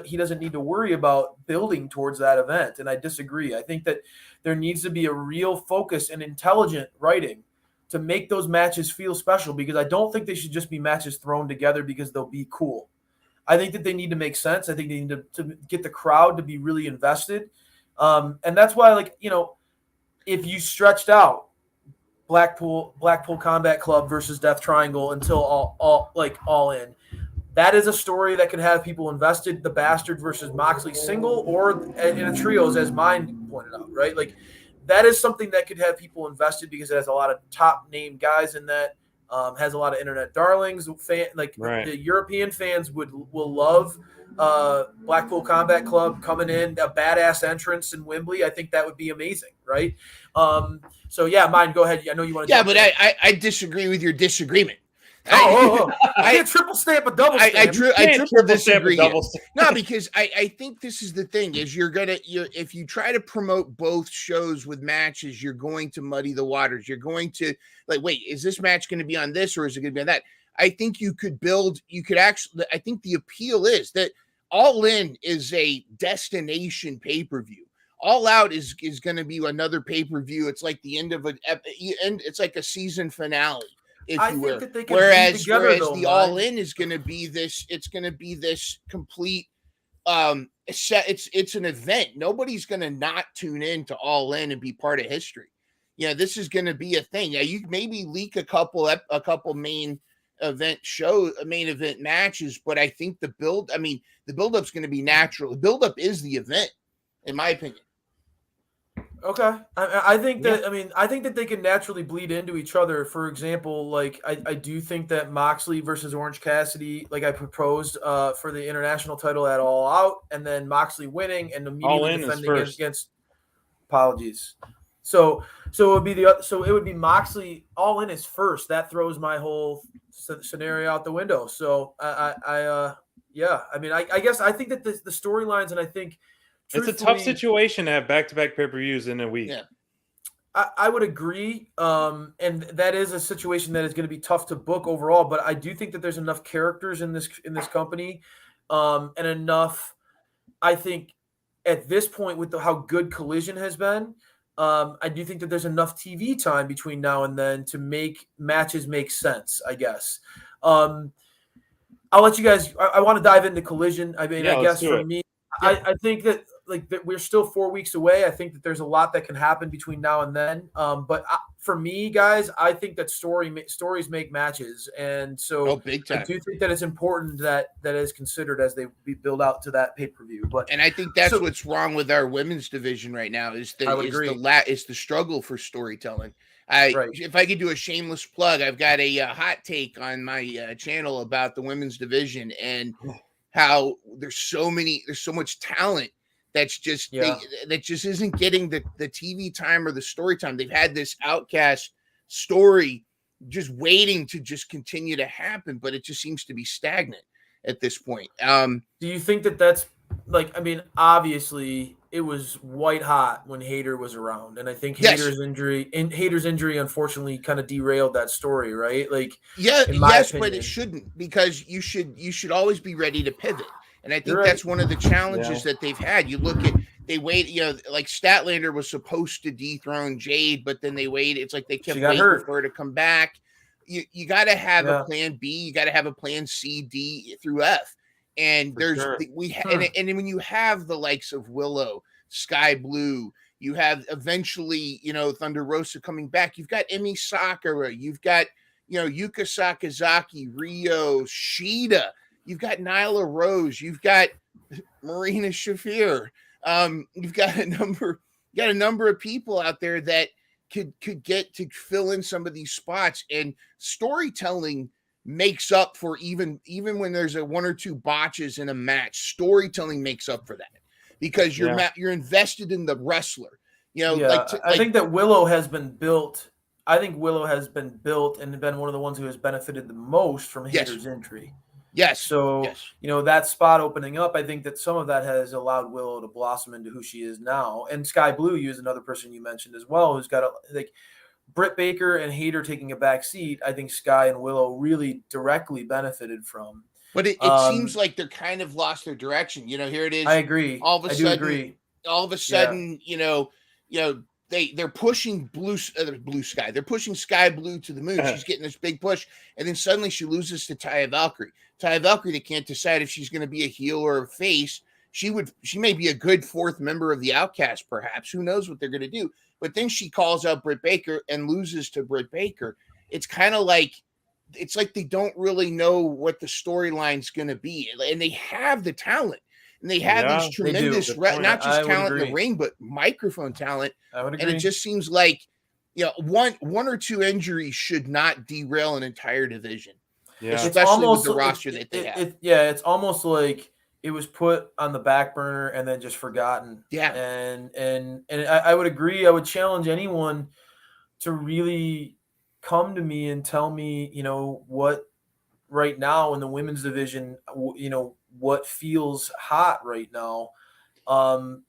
he doesn't need to worry about building towards that event, and I disagree. I think that there needs to be a real focus and intelligent writing to make those matches feel special, because I don't think they should just be matches thrown together because they'll be cool. I think that they need to make sense. I think they need to get the crowd to be really invested, and that's why, if you stretched out Blackpool Combat Club versus Death Triangle until all in, that is a story that could have people invested. The Bastard versus Moxley single, or in a trios, as mine pointed out, right? Like, that is something that could have people invested because it has a lot of top name guys in that. Has a lot of internet darlings. The European fans will love Blackpool Combat Club coming in, a badass entrance in Wembley. I think that would be amazing, right? So yeah, mine. Go ahead. I know you want to. Yeah, but I disagree with your disagreement. I can't triple stamp a double stamp. I triple disagree. Double stamp. No, because I think this is the thing: is if you try to promote both shows with matches, you're going to muddy the waters. You're going to wait, is this match going to be on this or is it going to be on that? I think you could build. You could actually. I think the appeal is that All In is a destination pay-per-view. All Out is going to be another pay-per-view. It's like the end of it's like a season finale, if you will. Whereas the All In is going to be this. It's going to be this complete. It's an event. Nobody's going to not tune in to All In and be part of history. This is going to be a thing. Yeah, you maybe leak a couple main event matches, but I think the build-up's going to be natural. The build-up is the event, in my opinion. Okay. I think that I think that they can naturally bleed into each other. For example, I do think that Moxley versus Orange Cassidy, I proposed for the international title at All Out, and then Moxley winning and immediately defending against apologies. So it would be Moxley. All In is first. That throws my whole scenario out the window. So I guess I think that the storylines, and I think it's a tough situation to have back-to-back pay-per-views in a week. Yeah. I would agree, and that is a situation that is going to be tough to book overall. But I do think that there's enough characters in this company, and enough. I think at this point, with how good Collision has been, I do think that there's enough TV time between now and then to make matches make sense, I guess. I'll let you guys. I want to dive into Collision. I guess for me, I think that that we're still 4 weeks away. I think that there's a lot that can happen between now and then. But for me, guys, I think that stories make matches, and so big time. I do think that it's important that is considered as they build out to that pay-per-view. And I think that's what's wrong with our women's division right now is the struggle for storytelling. If I could do a shameless plug, I've got a hot take on my channel about the women's division and how there's so much talent that's just that just isn't getting the TV time or the story time. They've had this Outcast story just waiting to just continue to happen, but it just seems to be stagnant at this point. Do you think that that's obviously it was white hot when Hayter was around, and I think Hayter's injury unfortunately kind of derailed that story, right? But it shouldn't, because you should always be ready to pivot. And I think that's one of the challenges that they've had. You look at they wait, like Statlander was supposed to dethrone Jade, but then they waited. It's like they kept waiting for her to come back. You got to have a plan B. You got to have a plan C, D through F. And and when you have the likes of Willow, Sky Blue, you have eventually, Thunder Rosa coming back. You've got Emi Sakura. You've got, Yuka Sakazaki, Rio, Shida. You've got Nyla Rose. You've got Marina Shafir. You've got a number of people out there that could get to fill in some of these spots, and storytelling makes up for even when there's a one or two botches in a match. Storytelling makes up for that because you're invested in the wrestler. I think that Willow has been built. I think Willow has been built and been one of the ones who has benefited the most from Hayter's injury. Yes. So, that spot opening up, I think that some of that has allowed Willow to blossom into who she is now. And Sky Blue, is another person you mentioned as well, who's got Britt Baker and Hayter taking a back seat. I think Sky and Willow really directly benefited from. But it seems like they're kind of lost their direction. Here it is. I agree. All of a sudden, they're pushing Blue Sky. They're pushing Sky Blue to the moon. She's getting this big push, and then suddenly she loses to Taya Valkyrie. Taya Valkyrie, they can't decide if she's going to be a heel or a face. She may be a good fourth member of the Outcast, perhaps. Who knows what they're going to do? But then she calls out Britt Baker and loses to Britt Baker. It's kind of like they don't really know what the storyline's going to be, and they have the talent. And they have these tremendous, not just talent in the ring, but microphone talent. I would agree. And it just seems like, one or two injuries should not derail an entire division. Yeah. Especially with the roster that they have. It's almost like it was put on the back burner and then just forgotten. Yeah. And I would agree. I would challenge anyone to really come to me and tell me, what right now in the women's division, what feels hot right now.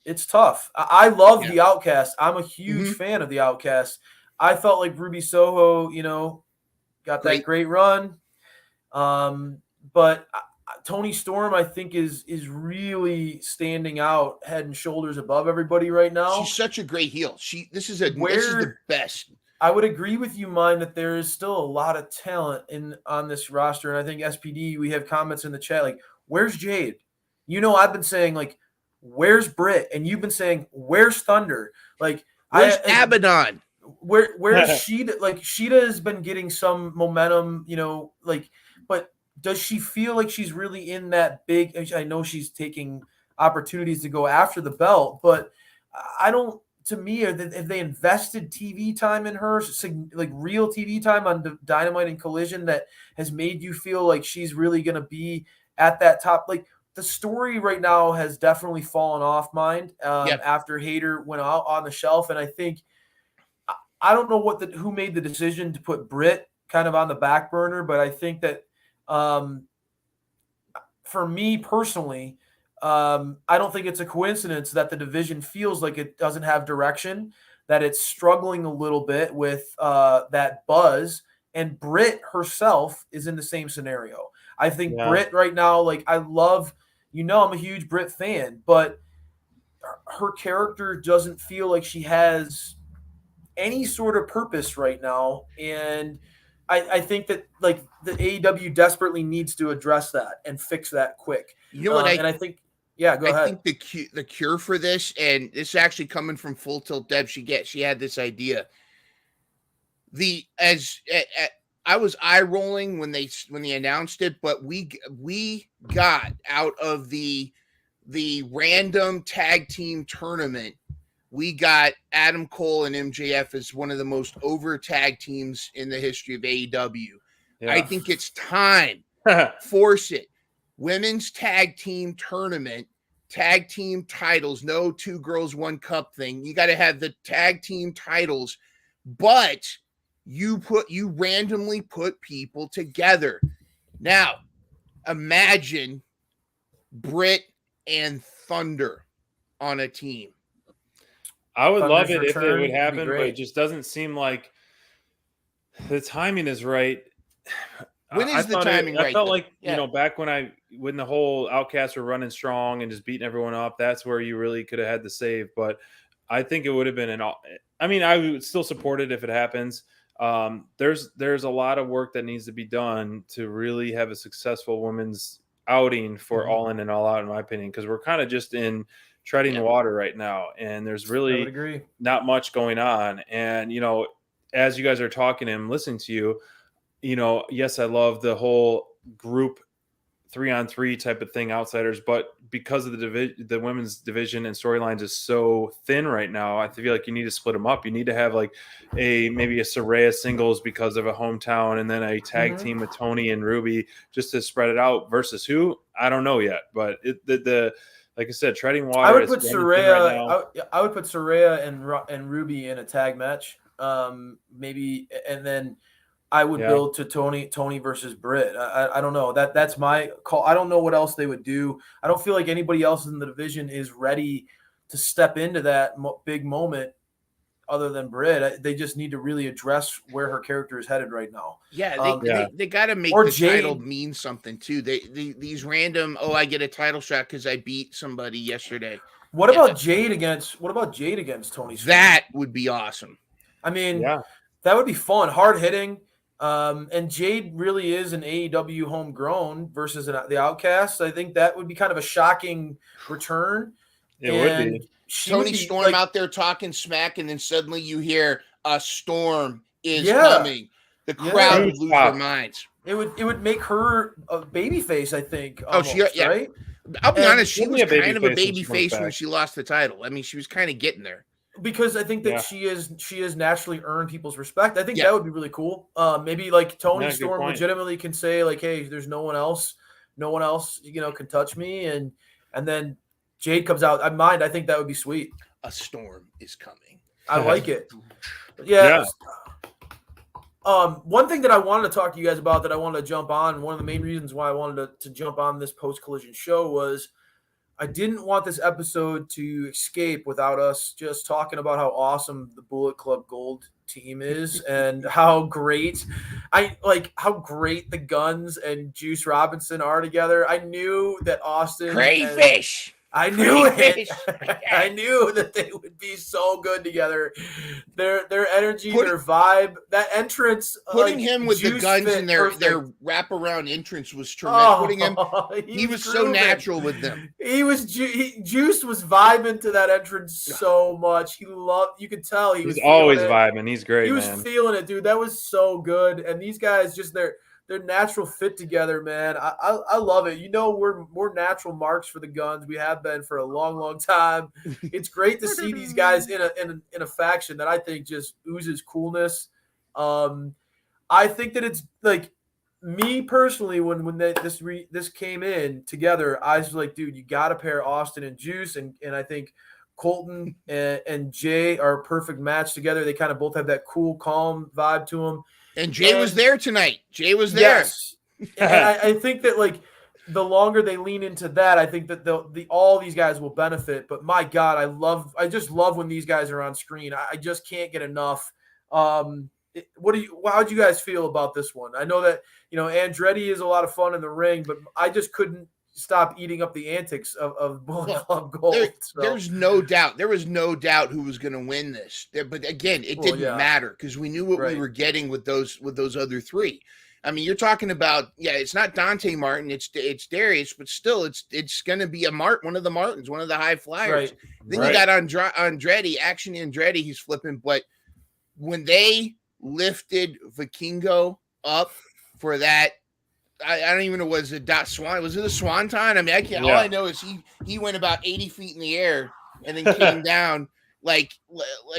It's tough. I love the Outcast. I'm a huge fan of the Outcast. I felt like Ruby Soho, got that great run. But Toni Storm, I think, is really standing out head and shoulders above everybody right now. She's such a great heel. This is the best. I would agree with you, Mine, that there is still a lot of talent on this roster. And I think SPD, we have comments in the chat like, where's Jade? I've been saying, where's Britt? And you've been saying, where's Thunder? Where's Abaddon? Where's Sheeta? Sheeta has been getting some momentum, but does she feel like she's really in that big? I know she's taking opportunities to go after the belt, but I don't. To me, if they invested TV time in her, real TV time on Dynamite and Collision, that has made you feel like she's really going to be at that top. The story right now has definitely fallen off Mind after Hayter went out on the shelf, and I think I don't know who made the decision to put Britt kind of on the back burner, but I think that for me personally. I don't think it's a coincidence that the division feels like it doesn't have direction, that it's struggling a little bit with that buzz, and Britt herself is in the same scenario. I think Britt right now, I love, I'm a huge Britt fan, but her character doesn't feel like she has any sort of purpose right now, and I think that the AEW desperately needs to address that and fix that quick. You know what? And I think. Yeah, go ahead. I think the cure for this, and this is actually coming from Full Tilt Dev, she had this idea. I was eye rolling when they announced it, but we got out of the random tag team tournament, we got Adam Cole and MJF as one of the most over tag teams in the history of AEW. Yeah. I think it's time. Force it. Women's tag team tournament, tag team titles, no 2 girls, 1 cup thing. You got to have the tag team titles, but you randomly put people together. Now, imagine Britt and Thunder on a team. I would love it if it would happen, but it just doesn't seem like the timing is right. When is the thought timing I right? felt though? like Yeah. back when the whole Outcasts were running strong and just beating everyone up, that's where you really could have had the save. But I think it would have been I mean, I would still support it if it happens. There's a lot of work that needs to be done to really have a successful women's outing for All In and All Out, in my opinion, because we're kind of just in treading water right now, and there's I would really agree. not much going on. And as you guys are talking and listening to you, yes, I love the whole group 3-on-3 type of thing, outsiders, but because of the women's division and storylines is so thin right now, I feel like you need to split them up. You need to have like maybe a Saraya singles because of a hometown, and then a tag team with Tony and Ruby just to spread it out versus who, I don't know yet, but the like I said, treading water. I would put Saraya. Right now. I would put Saraya and Ruby in a tag match, maybe, and then I would build to Tony versus Britt. I don't know. That's my call. I don't know what else they would do. I don't feel like anybody else in the division is ready to step into that big moment other than Britt. They just need to really address where her character is headed right now. Yeah, they got to make the title mean something too. These random, I get a title shot because I beat somebody yesterday. What about Jade against Tony Storm? That would be awesome. I mean, that would be fun, hard hitting. And Jade really is an AEW homegrown versus the Outcasts. I think that would be kind of a shocking return. It would be. Tony Storm out there talking smack, and then suddenly you hear a storm is coming. The crowd would lose their minds. It would make her a babyface, I think. Almost, right? I'll be honest, she was kind of a babyface when she lost the title. I mean, she was kind of getting there. Because I think that she is naturally earned people's respect. I think that would be really cool. Maybe like Tony Storm legitimately can say like, "Hey, there's no one else, can touch me," and then Jade comes out. I think that would be sweet. A storm is coming. I like it. Yeah. One thing that I wanted to talk to you guys about that I wanted to jump on. One of the main reasons why I wanted to jump on this post-collision show was I didn't want this episode to escape without us just talking about how awesome the Bullet Club Gold team is and how great the Guns and Juice Robinson are together. I knew that Austin Crayfish. I knew it. I knew that they would be so good together. Their energy, their vibe, that entrance. Putting him with the Guns in their wraparound entrance was tremendous. Putting him, he was so natural with them. Juice was vibing to that entrance so much. You could tell he was always vibing. He's great. He was feeling it, dude. That was so good. And these guys just their natural fit together, man. I love it. We're natural marks for the Guns. We have been for a long, long time. It's great to see these guys in a faction that I think just oozes coolness. I think that it's like me personally when this came in together, I was like, dude, you got to pair Austin and Juice, and I think Colton and Jay are a perfect match together. They kind of both have that cool, calm vibe to them. And Jay was there tonight. Jay was there. Yes. And I think that like the longer they lean into that, I think that all these guys will benefit. But my God, I just love when these guys are on screen. I just can't get enough. How'd you guys feel about this one? I know that Andretti is a lot of fun in the ring, but I just couldn't stop eating up the antics of Bullet Club Gold. There's no doubt. There was no doubt who was going to win this. But again, it didn't matter because we knew what we were getting with those other three. I mean, you're talking about it's not Dante Martin, it's Darius, but still, it's going to be one of the Martins, one of the high flyers. Right. Then you got Andretti, Action Andretti. He's flipping, but when they lifted Vikingo up for that. I don't even know, was it Swan? Was it a Swanton? I mean, all I know is he went about 80 feet in the air and then came down like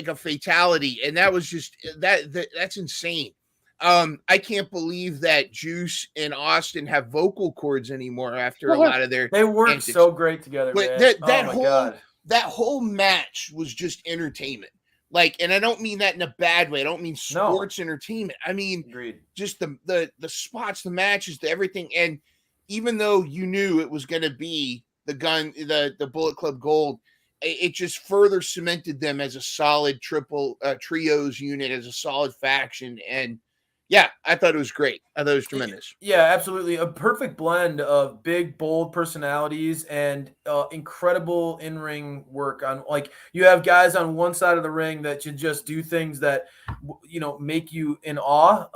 a fatality, and that was just that's insane. I can't believe that Juice and Austin have vocal cords anymore after a lot of their. They work so great together. But man. that whole match was just entertainment. And I don't mean that in a bad way. I don't mean sports entertainment. I mean, just the spots, the matches, the everything. And even though you knew it was going to be the Bullet Club Gold, it just further cemented them as a solid trios unit, as a solid faction. And Yeah, I thought it was great. I thought it was tremendous. Yeah, absolutely. A perfect blend of big, bold personalities and incredible in-ring work. On like you have guys on one side of the ring that should just do things that make you in awe,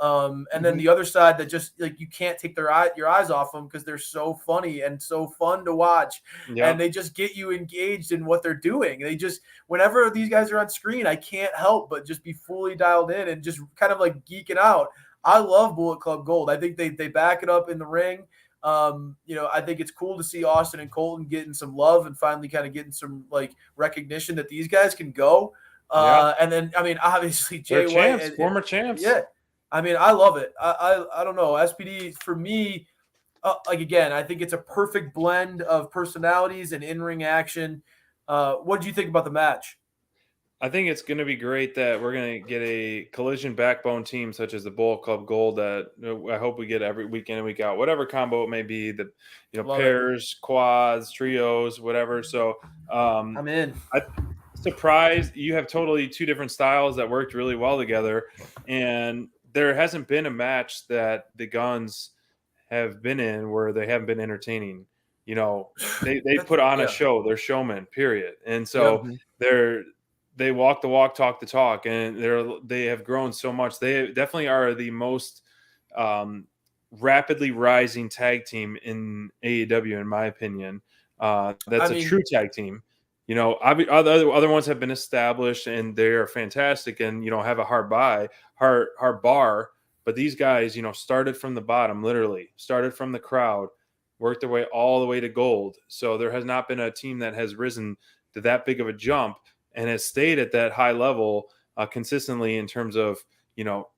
and then the other side that just like you can't take your eyes off them because they're so funny and so fun to watch, and they just get you engaged in what they're doing. They just whenever these guys are on screen, I can't help but just be fully dialed in and just kind of like geeking out. I love Bullet Club Gold. I think they back it up in the ring. I think it's cool to see Austin and Colton getting some love and finally kind of getting some like recognition that these guys can go. And then, I mean, obviously Jay White, former champs. Yeah. I mean, I love it. I don't know. SPD for me, again, I think it's a perfect blend of personalities and in-ring action. What did you think about the match? I think it's going to be great that we're going to get a collision backbone team such as the Bullet Club Gold that I hope we get every week in and week out, whatever combo it may be, that pairs, quads, trios, whatever. So I'm in. I'm surprised you have totally two different styles that worked really well together, and there hasn't been a match that the Guns have been in where they haven't been entertaining. They put on a show. They're showmen, period. And so they walk the walk, talk the talk, and they have grown so much. They definitely are the most rapidly rising tag team in AEW, in my opinion. That's a true tag team. Other ones have been established and they are fantastic and have a hard bar. But these guys, started from the bottom, literally started from the crowd, worked their way all the way to gold. So there has not been a team that has risen to that big of a jump and has stayed at that high level consistently in terms of,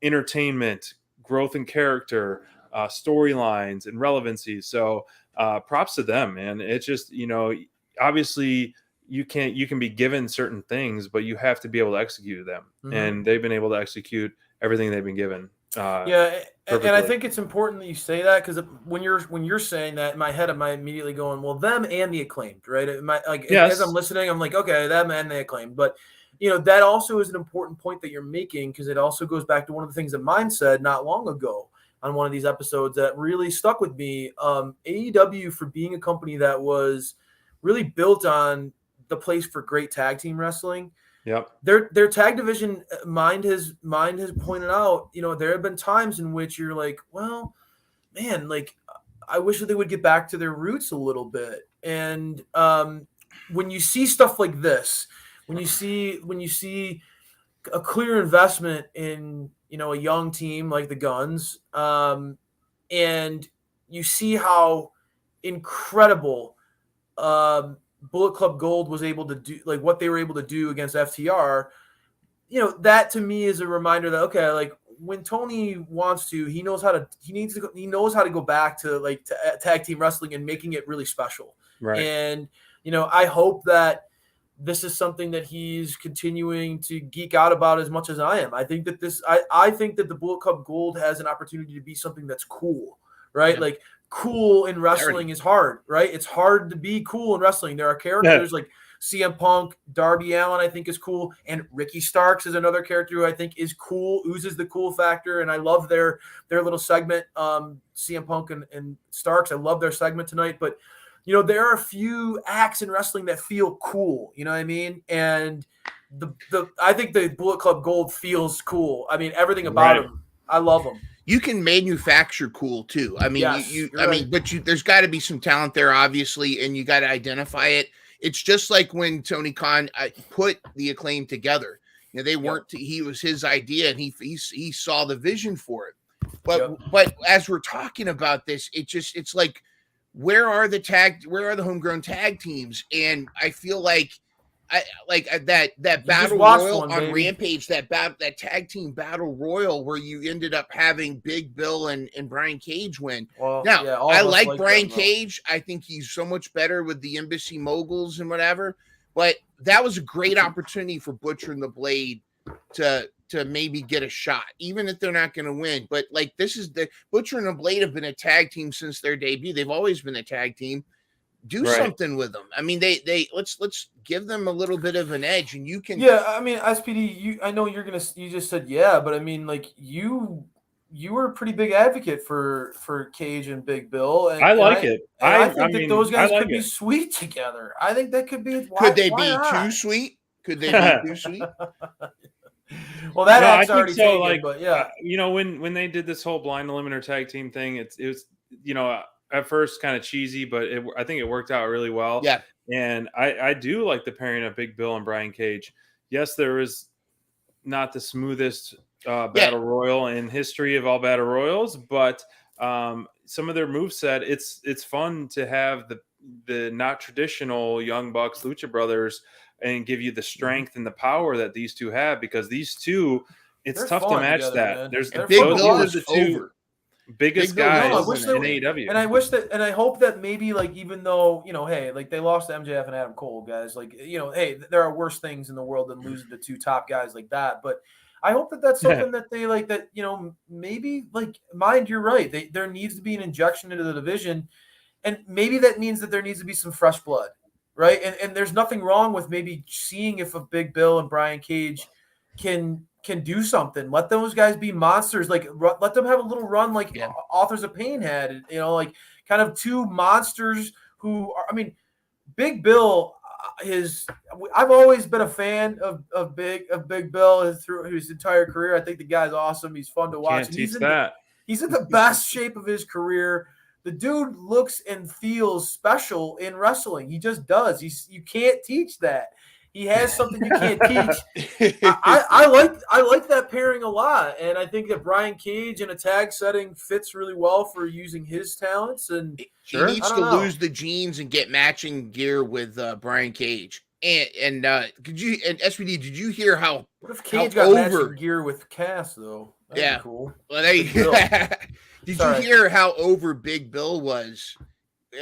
entertainment, growth in character, storylines, and relevancy. So props to them, man. It's just, obviously you can be given certain things, but you have to be able to execute them. Mm-hmm. And they've been able to execute everything they've been given. And I think it's important that you say that because when you're saying that, in my head, I'm immediately going, well, them and the Acclaimed, right? As I'm listening, I'm like, okay, them and the Acclaimed. But, that also is an important point that you're making because it also goes back to one of the things that Mine said not long ago on one of these episodes that really stuck with me. AEW, for being a company that was really built on the place for great tag team wrestling. Yep. Their tag division, Mind has pointed out, there have been times in which you're like, well, man, like I wish that they would get back to their roots a little bit. And when you see stuff like this, when you see a clear investment in, a young team like the Guns, and you see how incredible Bullet Club Gold was able to do, like what they were able to do against FTR, that to me is a reminder that, okay, like when Tony wants to, he knows how to go back to like tag team wrestling and making it really special. Right. And, I hope that this is something that he's continuing to geek out about as much as I am. I think that I think that the Bullet Club Gold has an opportunity to be something that's cool, right? Yeah. Like, cool in wrestling is hard, right? It's hard to be cool in wrestling. There are characters like CM Punk, Darby Allin, I think is cool, and Ricky Starks is another character who I think is cool, oozes the cool factor, and I love their little segment, CM Punk and Starks. I love their segment tonight, but there are a few acts in wrestling that feel cool, you know what I mean? And I think the Bullet Club Gold feels cool. I mean, everything about them, I love them. You can manufacture cool too. I mean, yes, there's got to be some talent there, obviously, and you got to identify it. It's just like when Tony Khan put the Acclaim together. They weren't. He was his idea, and he saw the vision for it. But as we're talking about this, it's like, where are the homegrown tag teams? And I feel like that battle royal on Rampage, that tag team battle royal where you ended up having Big Bill and Brian Cage win. Well, I like Brian Cage. I think he's so much better with the Embassy Moguls and whatever. But that was a great opportunity for Butcher and the Blade to maybe get a shot, even if they're not going to win. But like, this is the Butcher and the Blade have been a tag team since their debut. They've always been a tag team. Do something with them. I mean, they let's give them a little bit of an edge, and you can. Yeah, I mean, SPD, I know you just said but I mean, like you you were a pretty big advocate for Cage and Big Bill, and I like it. I think that mean, those guys I like could be it. sweet together. I think that could be. Could they why be not? too sweet? Could they be too sweet? Well, that No, I act's think already so. taken, Like, but yeah, you know, when they did this whole blind eliminator tag team thing, it was, you know, at first kind of cheesy, but I think it worked out really well. Yeah. And I do like the pairing of Big Bill and Brian Cage. Yes, there is not the smoothest battle royal in history of all battle royals, but some of their moveset, it's fun to have the not traditional Young Bucks, Lucha Brothers, and give you the strength and the power that these two have, because these two, it's they're tough to fun match together, that. man. There's They're Big fun to Bill watch. is the two over. biggest Big Bill guys is wish in they- AEW. And I wish that, and I hope that maybe, like, even though, you know, hey, like they lost to MJF and Adam Cole, guys, like, you know, hey, there are worse things in the world than losing to two top guys like that. But I hope that that's something that they like, that, you know, maybe, like, mind, you're right. There needs to be an injection into the division. And maybe that means that there needs to be some fresh blood, right? And there's nothing wrong with maybe seeing if a Big Bill and Brian Cage can do something. Let those guys be monsters. Like, let them have a little run like Authors of Pain had, you know, like kind of two monsters who are, I mean, Big Bill, I've always been a fan of Big Bill through his entire career. I think the guy's awesome. He's fun to watch. Can't teach that. He's in the best shape of his career. The dude looks and feels special in wrestling. He just does. You can't teach that. He has something you can't teach. I like that pairing a lot, and I think that Brian Cage in a tag setting fits really well for using his talents. And he needs to lose the jeans and get matching gear with Brian Cage. And could you, and SPD, did you hear how? What if Cage got matching gear with Cass though? That'd be cool. Well, did you hear how over Big Bill was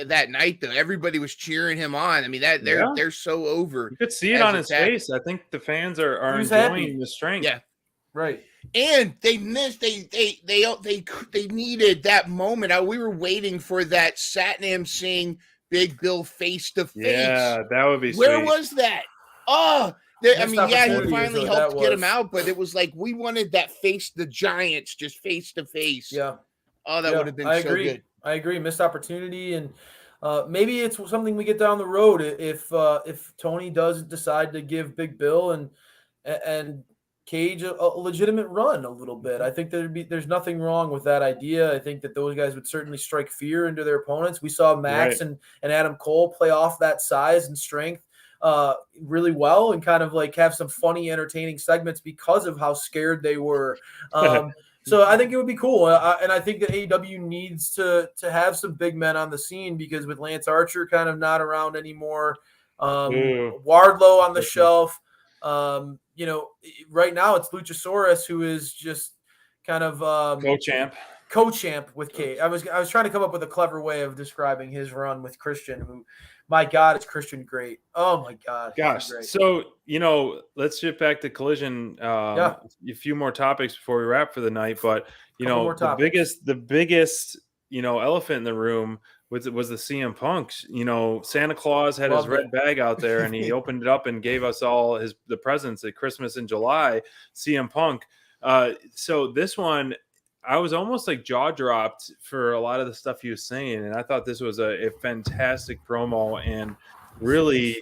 that night though? Everybody was cheering him on. I mean, they're so over. You could see it on his face. I think the fans are enjoying the strength. Yeah. Right. And they missed. They needed that moment. We were waiting for that Satnam Singh Big Bill face to face. Yeah, that would be. Where sweet. was that? Oh, I mean, yeah, he finally helped get him out, but it was like we wanted that the Giants just face to face. Yeah. Oh, that would have been so good. I agree. Missed opportunity, and maybe it's something we get down the road if Tony does decide to give Big Bill and Cage a legitimate run a little bit. I think there's nothing wrong with that idea. I think that those guys would certainly strike fear into their opponents. We saw Max and Adam Cole play off that size and strength really well, and kind of like have some funny, entertaining segments because of how scared they were. So I think it would be cool, and I think that AEW needs to have some big men on the scene, because with Lance Archer kind of not around anymore, Wardlow on the shelf, you know, right now it's Luchasaurus, who is just kind of co-champ with Cage. I was trying to come up with a clever way of describing his run with Christian, who, my God, is Christian great. Oh my God. Gosh. So, you know, let's shift back to Collision. A few more topics before we wrap for the night, but you know, the biggest, you know, elephant in the room was the CM Punk. You know, Santa Claus had his red bag out there, and he opened it up and gave us all the presents at Christmas in July. CM Punk. So this one, I was almost like jaw dropped for a lot of the stuff he was saying, and I thought this was a fantastic promo and really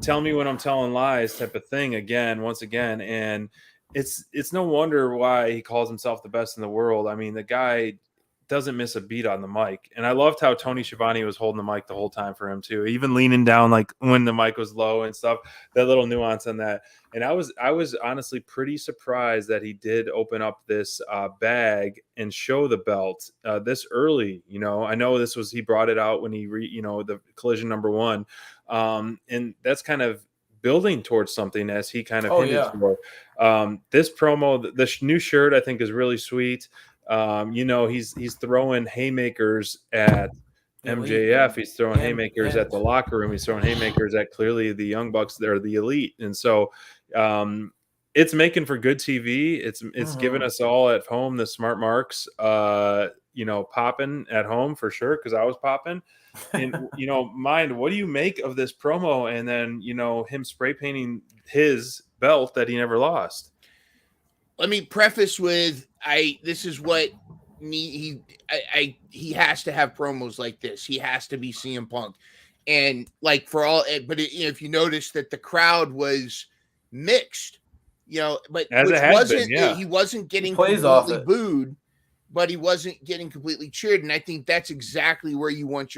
tell me when I'm telling lies type of thing once again. And it's no wonder why he calls himself the best in the world. I mean, the guy doesn't miss a beat on the mic, and I loved how Tony Schiavone was holding the mic the whole time for him too, even leaning down like when the mic was low and stuff. That little nuance on that. And I was honestly pretty surprised that he did open up this bag and show the belt this early. You know, I know he brought it out when the Collision #1, and that's kind of building towards something as he kind of hinted for. This promo, the new shirt, I think is really sweet. You know, he's throwing haymakers at MJF. He's throwing haymakers at the locker room. He's throwing haymakers at clearly the Young Bucks. They're the elite. And so it's making for good TV. It's giving us all at home the smart marks, you know, popping at home for sure, because I was popping. And, you know, what do you make of this promo? And then, you know, him spray painting his belt that he never lost. Let me preface with this is what he has to have promos like this. He has to be CM Punk, and like for all, but if you notice that the crowd was mixed, but As which it has wasn't been, yeah. he wasn't getting plays off completely it. booed, but he wasn't getting completely cheered, and I think that's exactly where you want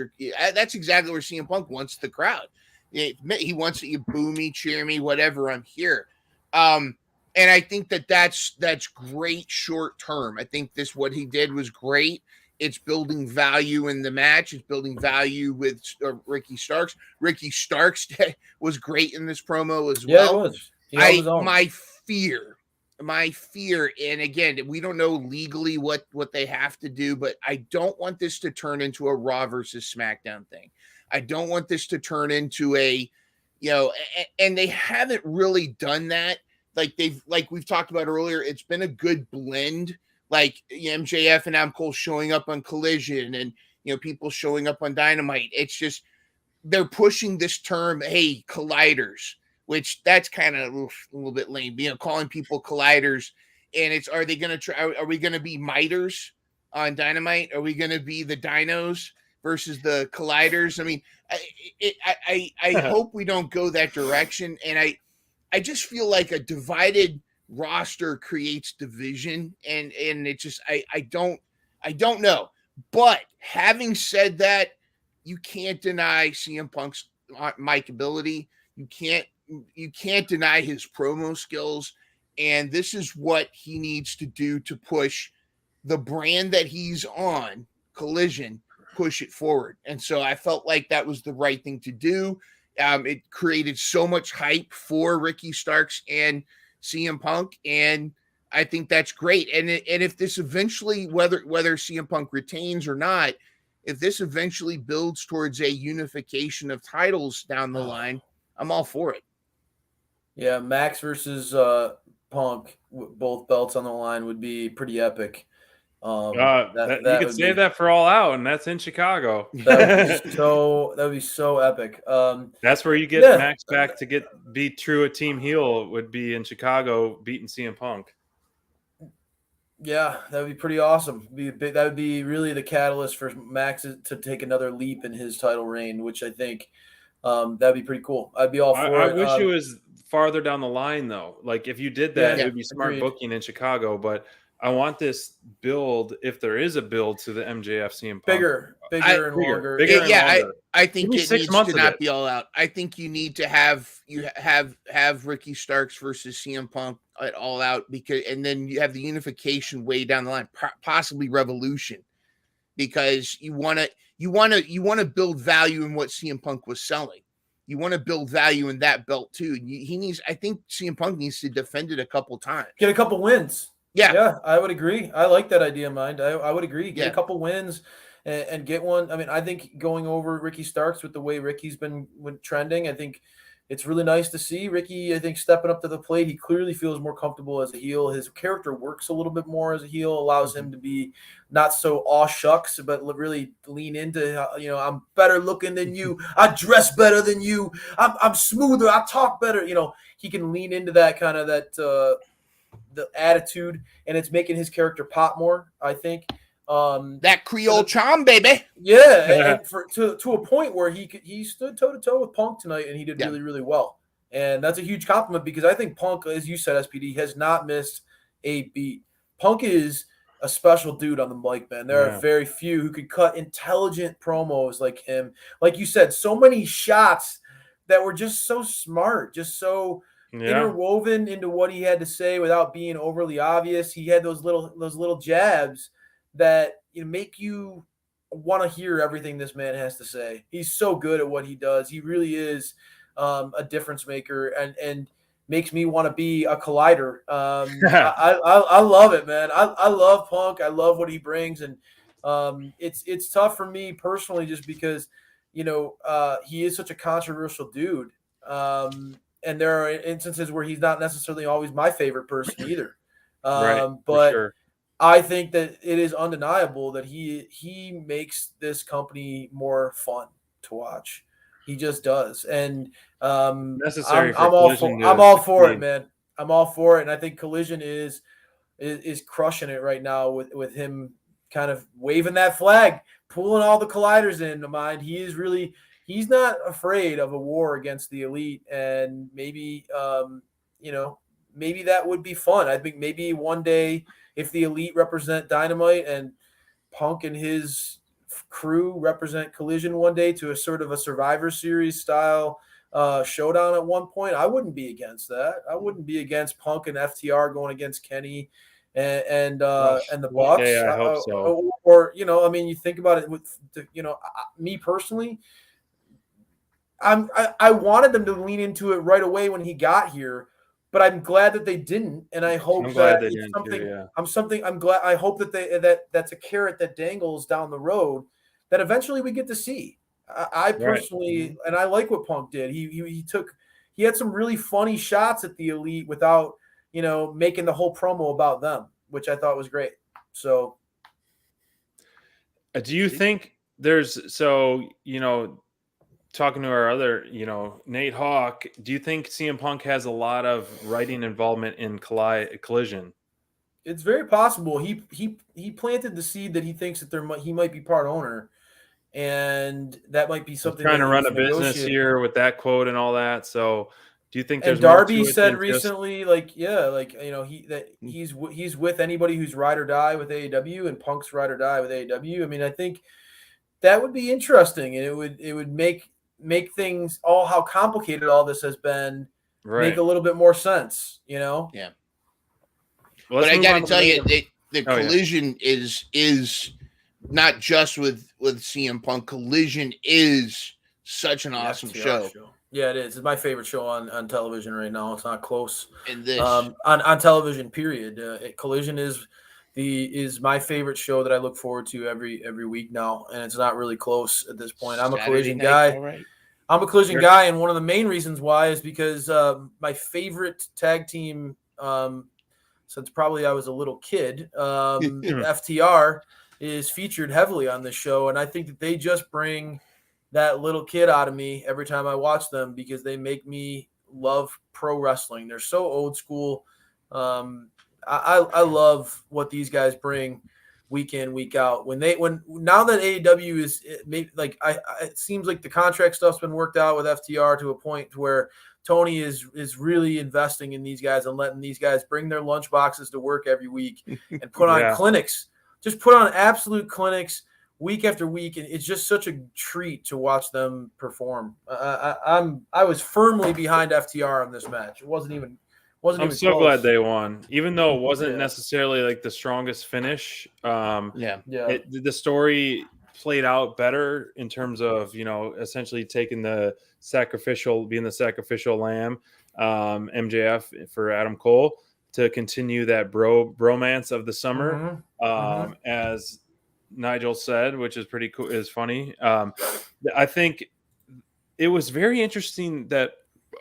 that's exactly where CM Punk wants the crowd. He wants you boo me, cheer me, whatever. I'm here. And I think that's great short term. I think what he did was great. It's building value in the match. It's building value with Ricky Starks. Ricky Starks was great in this promo as well. Yeah, it was. He held his own. My fear, and again, we don't know legally what they have to do, but I don't want this to turn into a Raw versus SmackDown thing. I don't want this to turn into and they haven't really done that. Like we've talked about earlier, it's been a good blend. Like MJF and Adam Cole showing up on Collision, and people showing up on Dynamite. It's just they're pushing this term, hey, colliders, which that's kind of a little bit lame. Calling people colliders, and are they going to try? Are we going to be miters on Dynamite? Are we going to be the Dinos versus the colliders? I mean, I hope we don't go that direction, and I just feel like a divided roster creates division, and it just I don't know. But having said that, you can't deny CM Punk's mic ability. You can't deny his promo skills, and this is what he needs to do to push the brand that he's on, Collision, push it forward. And so I felt like that was the right thing to do. It created so much hype for Ricky Starks and CM Punk, and I think that's great. And if this eventually, whether CM Punk retains or not, if this eventually builds towards a unification of titles down the line, I'm all for it. Yeah, Max versus Punk, both belts on the line, would be pretty epic. You could save that for All Out, and that's in Chicago. That would be so epic. That's where you get Max back to be true a team heel, would be in Chicago beating CM Punk. Yeah, that would be pretty awesome. That would be really the catalyst for Max to take another leap in his title reign, which I think that'd be pretty cool. I'd be all for it. I wish it was farther down the line, though. Like if you did that, it would be smart booking in Chicago, but I want this build, if there is a build, to the MJF CM Punk. Bigger and longer. I think it needs to not be All Out. I think you need to have Ricky Starks versus CM Punk at All Out, and then you have the unification way down the line, possibly Revolution, because you want to build value in what CM Punk was selling. You want to build value in that belt too. I think CM Punk needs to defend it a couple times, get a couple wins. Yeah, I would agree. I like that idea, Mind. I would agree. Get a couple wins and get one. I mean, I think going over Ricky Starks with the way Ricky's been trending, I think it's really nice to see Ricky, I think, stepping up to the plate. He clearly feels more comfortable as a heel. His character works a little bit more as a heel, allows him to be not so aw shucks, but really lean into, I'm better looking than you. I dress better than you. I'm smoother. I talk better. He can lean into that kind of the attitude, and it's making his character pop more, I think. That Creole charm, baby. Yeah, and to a point where he stood toe to toe with Punk tonight, and he did really, really well. And that's a huge compliment, because I think Punk, as you said, SPD, has not missed a beat. Punk is a special dude on the mic, man. There are very few who could cut intelligent promos like him. Like you said, so many shots that were just so smart, just so interwoven into what he had to say without being overly obvious. He had those little jabs that make you want to hear everything this man has to say. He's so good at what he does. He really is a difference maker, and makes me want to be a collider. I love it, man. I love Punk. I love what he brings, and it's tough for me personally, just because he is such a controversial dude. And there are instances where he's not necessarily always my favorite person either. But sure. I think that it is undeniable that he makes this company more fun to watch. He just does. And I'm all for it, man. I'm all for it. And I think Collision is crushing it right now with him kind of waving that flag, pulling all the colliders into mind. He's not afraid of a war against the Elite, and maybe maybe that would be fun. I think maybe one day if the Elite represent Dynamite and Punk and his crew represent Collision one day to a sort of a Survivor Series style showdown at one point, I wouldn't be against that. I wouldn't be against Punk and FTR going against Kenny and the Bucks. Yeah, I hope so. Or I mean, you think about it with me personally. I wanted them to lean into it right away when he got here, but I'm glad that they didn't, and I hope that it's something. Too, yeah. I'm glad. I hope that that's a carrot that dangles down the road that eventually we get to see. I personally, and I like what Punk did. He had some really funny shots at the Elite without making the whole promo about them, which I thought was great. So, do you think there's talking to our other, Nate Hawk, do you think CM Punk has a lot of writing involvement in Collision? It's very possible. He planted the seed that he thinks that he might be part owner, and that might be something. He's trying to run a business here with that quote and all that. So, do you think there's? And Darby said recently, he's with anybody who's ride or die with AEW, and Punk's ride or die with AEW. I mean, I think that would be interesting, and it would make things how complicated all this has been make a little bit more sense, Yeah. Well, but I got to tell you, the Collision is not just with CM Punk. Collision is such an awesome show. Yeah, it is. It's my favorite show on television right now. It's not close. And this on television, period. Collision is my favorite show that I look forward to every week now, and it's not really close at this point. I'm a Collision guy. Right. I'm a Collision guy, and one of the main reasons why is because my favorite tag team, since probably I was a little kid, FTR is featured heavily on this show, and I think that they just bring that little kid out of me every time I watch them because they make me love pro wrestling. They're so old school. I love what these guys bring week in, week out. Now that AEW is it seems like the contract stuff's been worked out with FTR to a point where Tony is really investing in these guys and letting these guys bring their lunch boxes to work every week and put on clinics. Just put on absolute clinics week after week, and it's just such a treat to watch them perform. I was firmly behind FTR in this match. It wasn't even I'm so close. glad they won, even though it wasn't necessarily like the strongest finish. The story played out better in terms of essentially taking being the sacrificial lamb, MJF for Adam Cole to continue that bromance of the summer, as Nigel said, which is pretty cool. Is funny. I think it was very interesting that.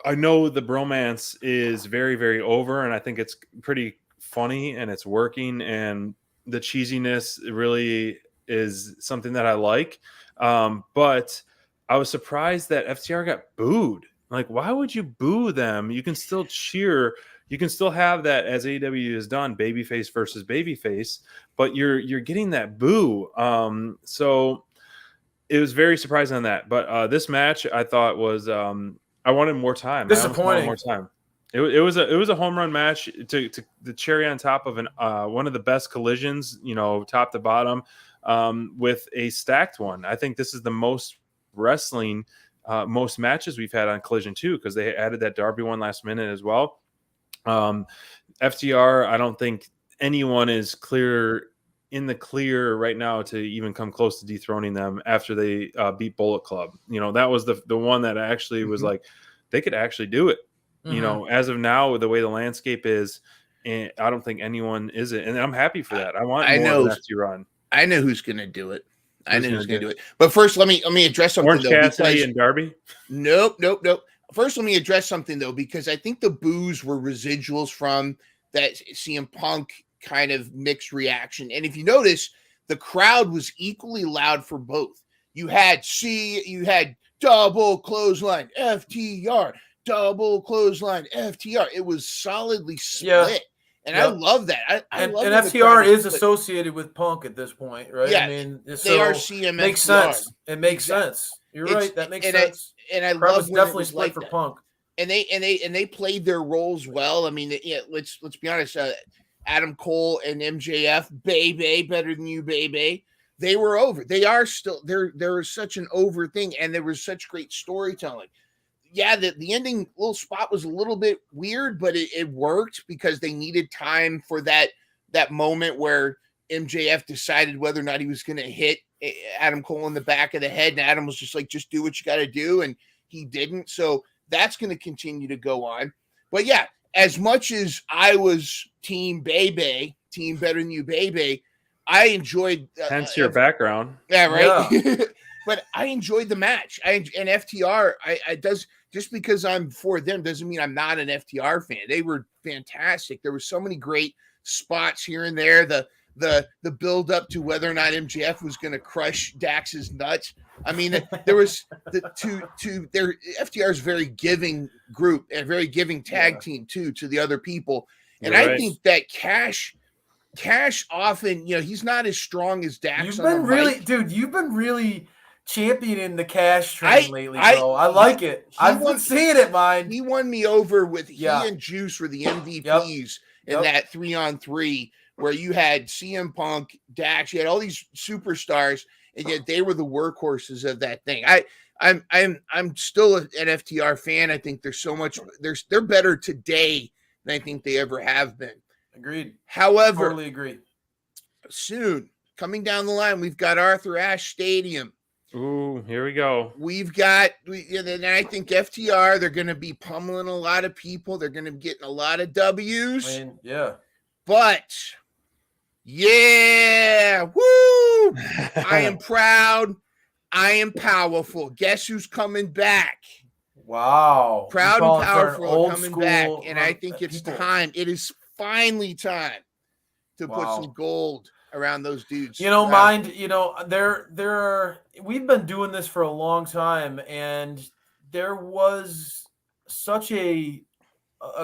I know the bromance is very, very over, and I think it's pretty funny and it's working, and the cheesiness really is something that I like. But I was surprised that FTR got booed. Like, why would you boo them? You can still cheer. You can still have that, as AEW has done, babyface versus babyface, but you're getting that boo. So it was very surprising on that. But this match I thought was I wanted more time. Disappointing. More time. It was a home run match to the cherry on top of one of the best collisions, top to bottom, with a stacked one. I think this is the most wrestling, most matches we've had on Collision too, because they added that Darby one last minute as well. FTR, I don't think anyone is in the clear right now to even come close to dethroning them after they beat Bullet Club. That was the one that actually was like, they could actually do it. As of now, with the way the landscape is, and I don't think anyone is it. And I'm happy for that. I want more of that to run. I know who's going to do it. I know who's going to do it. But first, let me address something. Orange Cassidy and Darby? Nope. First, let me address something, though, because I think the boos were residuals from that CM Punk kind of mixed reaction. And if you notice, the crowd was equally loud for both. You had double clothesline FTR, double clothesline FTR. It was solidly split. And I love that. I and love and when the FTR crowd is split. associated with Punk at this point, right? Yeah, I mean, they are CM makes FTR. sense. It makes Exactly. sense. You're right. That makes and sense. I Crowd love was when it definitely was split like for that. Punk. And they played their roles well. I mean, yeah, let's be honest. Adam Cole and MJF, baby, better than you, baby. They were over. They are still there. There was such an over thing, and there was such great storytelling. Yeah, the ending little spot was a little bit weird, but it worked because they needed time for that moment where MJF decided whether or not he was going to hit Adam Cole in the back of the head, and Adam was just like, just do what you got to do, and he didn't. So that's going to continue to go on. But yeah, as much as I was team Bebe, team better than you, Bebe, I enjoyed. Hence your background. Yeah, right. Yeah. But I enjoyed the match. And FTR, I does just because I'm for them doesn't mean I'm not an FTR fan. They were fantastic. There were so many great spots here and there. The build up to whether or not MJF was going to crush Dax's nuts. I mean, there was their FTR's very giving group and very giving tag team too to the other people. And I think that Cash often, he's not as strong as Dax. You've been really championing the Cash train lately, bro. I like it. I've been seeing it, man. He won me over with he and Juice were the MVPs in that 3-on-3 where you had CM Punk, Dax, you had all these superstars, and yet they were the workhorses of that thing. I'm still an FTR fan. I think there's so much they're better today than I think they ever have been. Agreed. However, totally agree. Soon coming down the line, we've got Arthur Ashe Stadium. Ooh, here we go. And I think FTR, they're going to be pummeling a lot of people. They're going to be getting a lot of W's. Yeah. But, yeah, woo! I am proud. I am powerful. Guess who's coming back? Wow. Proud and powerful are coming back. And I think it's time. It is finally time to put some gold around those dudes. We've been doing this for a long time, and there was such a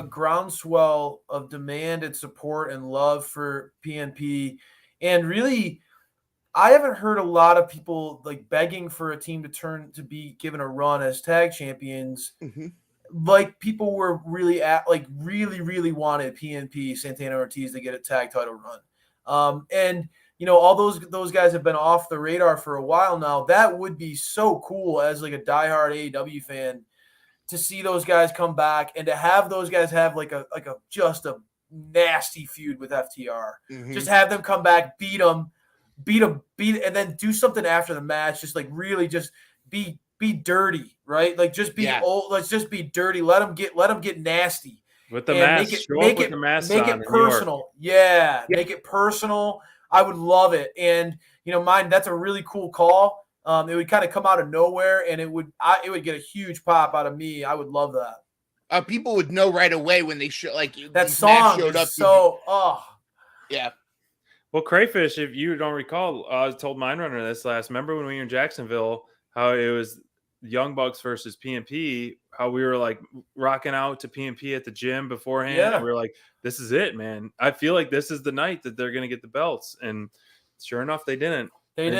groundswell of demand and support and love for PNP, and really I haven't heard a lot of people like begging for a team to be given a run as tag champions. Mm-hmm. Like people were really really wanted PNP Santana Ortiz to get a tag title run. And all those guys have been off the radar for a while now. That would be so cool as like a diehard AEW fan to see those guys come back and to have those guys have like a just a nasty feud with FTR. Mm-hmm. Just have them come back, beat them, and then do something after the match. Just like really just be dirty, right? Like just be old. Let's just be dirty. Let them get nasty with the mask. Make it personal. Yeah, make it personal. I would love it. And that's a really cool call. It would kind of come out of nowhere, and it would get a huge pop out of me. I would love that. People would know right away when they that song showed up. Yeah. Well, Crayfish, if you don't recall, I told Mindrunner this last. Remember when we were in Jacksonville, how it was Young Bucks versus PNP, how we were like rocking out to PNP at the gym beforehand. Yeah. And we were like, this is it, man. I feel like this is the night that they're going to get the belts. And sure enough, they didn't.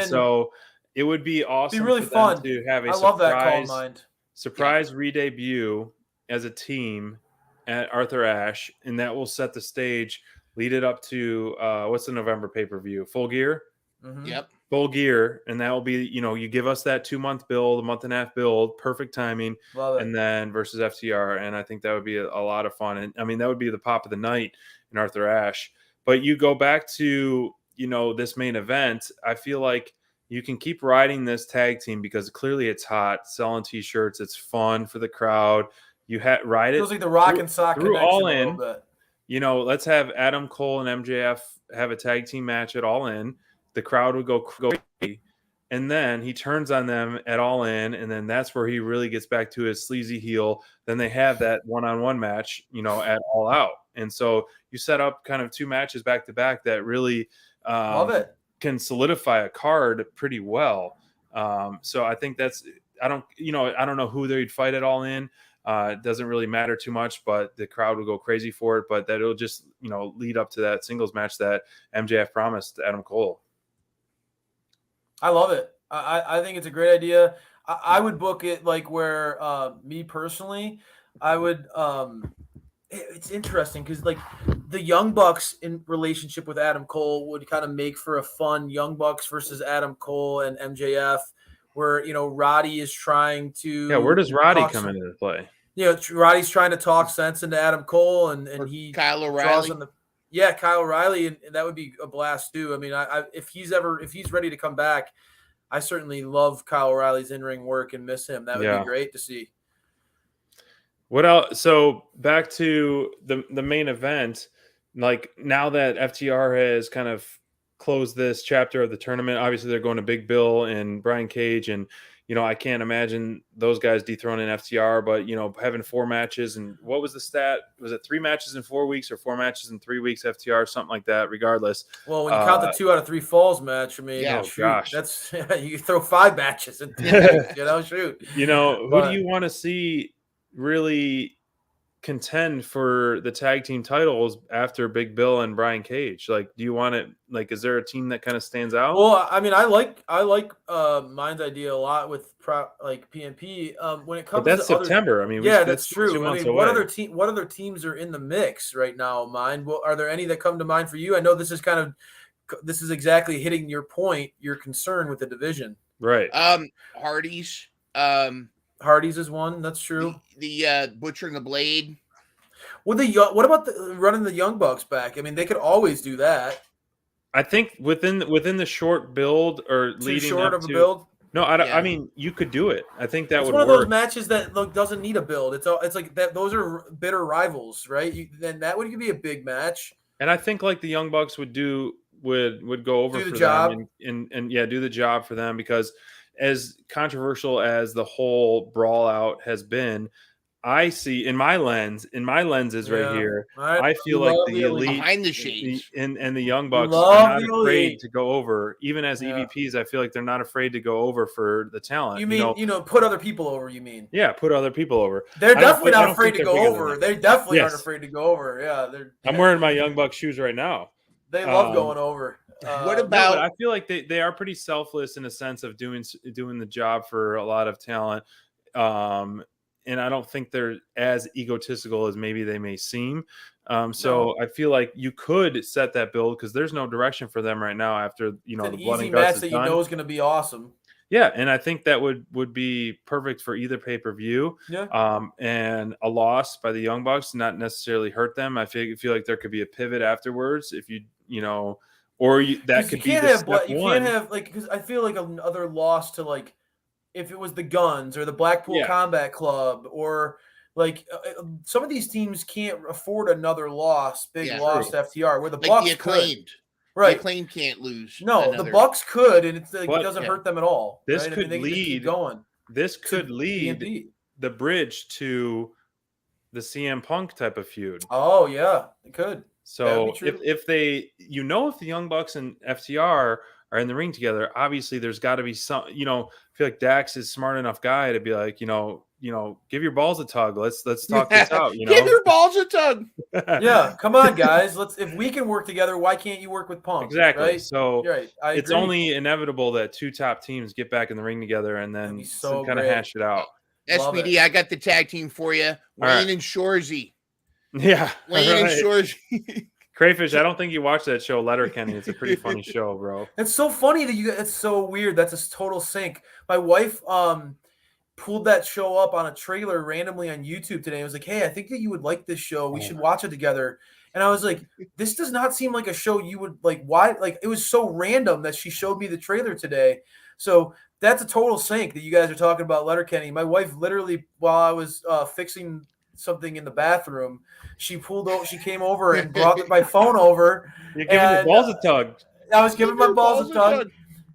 So it would be awesome. It'd be really fun to have a surprise re-debut as a team at Arthur Ashe. And that will set the stage, lead it up to what's the November pay-per-view? Full Gear? Mm-hmm. Yep. Full Gear, and that will be, you give us that 2-month build, a month and a half build, perfect timing, and then versus FTR, and I think that would be a lot of fun. And I mean, that would be the pop of the night in Arthur Ashe. But you go back to this main event, I feel like you can keep riding this tag team because clearly it's hot, selling t-shirts, it's fun for the crowd. You ride it. Feels like the Rock and Sock through connection All a In. little bit. Let's have Adam Cole and MJF have a tag team match at All In. The crowd would go crazy, and then he turns on them at All In, and then that's where he really gets back to his sleazy heel. Then they have that one-on-one match, at All Out, and so you set up kind of 2 matches back to back that really love it. Can solidify a card pretty well. So I think that's I don't know who they'd fight at All In. It doesn't really matter too much, but the crowd will go crazy for it. But that it'll just, lead up to that singles match that MJF promised Adam Cole. I love it. I think it's a great idea. I would book it like where me personally, I would. It's interesting because like the Young Bucks in relationship with Adam Cole would kind of make for a fun Young Bucks versus Adam Cole and MJF, where Roddy is trying to. Yeah, where does Roddy come into play? Roddy's trying to talk sense into Adam Cole, and he Kyle O'Reilly. Kyle O'Reilly, and that would be a blast too. I mean, if he's ready to come back, I certainly love Kyle O'Reilly's in-ring work and miss him. That would be great to see. What else? So back to the main event, like now that FTR has kind of closed this chapter of the tournament, obviously they're going to Big Bill and Brian Cage, and I can't imagine those guys dethroning FTR, but having 4 matches, and what was the stat? Was it 3 matches in 4 weeks or 4 matches in 3 weeks? FTR, something like that. Regardless. Well, when you count the 2 out of 3 falls match, I mean, gosh, that's you throw 5 matches in 10 weeks, shoot. Who do you want to see really contend for the tag team titles after Big Bill and Brian Cage? Like, do you want it? Like, is there a team that kind of stands out? Well, I mean, I like Mind's idea a lot with PNP. When it comes, but that's to September. That's true. What other teams are in the mix right now? Mind? Well, are there any that come to mind for you? I know this is exactly hitting your point, your concern with the division. Right. Hardy's. Hardy's is one. That's true. The Butcher and the Blade. What about running the Young Bucks back? I mean, they could always do that. I think within the short build or leading short up of a to, build. No, I mean, you could do it. I think that it's would one of work. those matches that doesn't need a build. It's like that. Those are bitter rivals, right? Then that would be a big match. And I think like the Young Bucks would go over do the for job. them and do the job for them, because as controversial as the whole brawl out has been, I see in my lenses right here, I feel like the elite behind the shades and the Young Bucks are not afraid to go over. Even as EVPs, I feel like they're not afraid to go over for the talent. You mean put other people over? You mean put other people over? They're definitely not afraid to go over. They definitely aren't afraid to go over. Yeah, I'm wearing my Young Bucks shoes right now. They love going over. What about? I feel like they are pretty selfless in a sense of doing the job for a lot of talent, and I don't think they're as egotistical as maybe they may seem. So I feel like you could set that build because there's no direction for them right now after the blood and guts that is going to be awesome. Yeah, and I think that would be perfect for either pay-per-view. Yeah. And a loss by the Young Bucks not necessarily hurt them. I feel like there could be a pivot afterwards if that could be the step one. You can't have because I feel like another loss to if it was the Guns or the Blackpool Combat Club or some of these teams can't afford another loss, loss to FTR. Where the Bucks Acclaimed. Right. The Acclaimed can't lose. No, the Bucks could, and it doesn't hurt them at all. This right? could lead going. This could lead PNP. The bridge to the CM Punk type of feud. Oh yeah, it could. So if the Young Bucks and FTR are in the ring together, obviously there's got to be some. I feel like Dax is smart enough guy to be like, give your balls a tug. Let's talk this out. Give your balls a tug. Yeah, come on, guys. If we can work together, why can't you work with Punk? Exactly. Right? So it's agree. Only inevitable that 2 top teams get back in the ring together and then kind of hash it out. SPD, I got the tag team for you. Wayne and Shorzy. Yeah. Wayne and Shorzy. Crayfish, I don't think you watched that show, Letterkenny. It's a pretty funny show, bro. It's so funny that it's so weird. That's a total sync. My wife pulled that show up on a trailer randomly on YouTube today. I was like, hey, I think that you would like this show. We should watch it together. And I was like, this does not seem like a show you would like. Why? Like, it was so random that she showed me the trailer today. So that's a total sync that you guys are talking about Letterkenny. My wife literally, while I was fixing something in the bathroom, she came over and brought my phone over. You're giving your balls a tug. I was giving my balls a tug.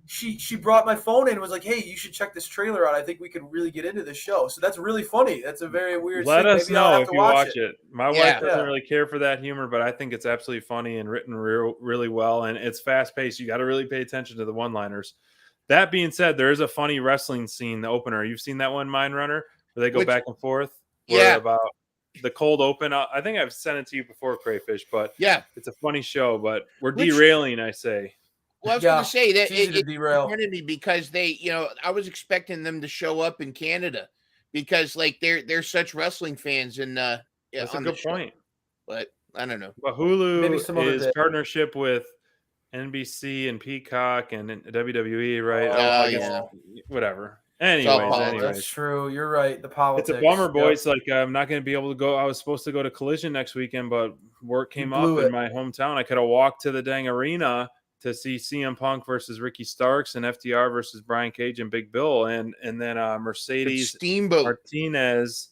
She brought my phone in and was like, hey, you should check this trailer out. I think we could really get into this show. So that's really funny. That's a very weird Let thing. us Maybe know I'll have if to you watch it. My wife doesn't really care for that humor, but I think it's absolutely funny and written really well. And it's fast paced. You got to really pay attention to the one-liners. That being said, there is a funny wrestling scene, the opener. You've seen that one, Mind Runner, where they go back and forth? Yeah. about the cold open. I think I've sent it to you before, Crayfish, but Yeah. it's a funny show. But we're Which- derailing, I say. Well, I was Yeah, going to say that it's easy to derail. disappointed me because they, I was expecting them to show up in Canada because like they're such wrestling fans and That's a on the good show. point. But I don't know. But Maybe Hulu some other is day. partnership with NBC and Peacock and WWE, right? Oh, I guess, yeah. Whatever. all Anyways, politics. That's true. You're right. The politics. it's a bummer, Yep. boys. Like I'm not going to be able to go. I was supposed to go to Collision next weekend, but work came up blew in it. my hometown. I could have walked to the dang arena to see CM Punk versus Ricky Starks and FTR versus Brian Cage and Big Bill, and then Mercedes Steamboat. Martinez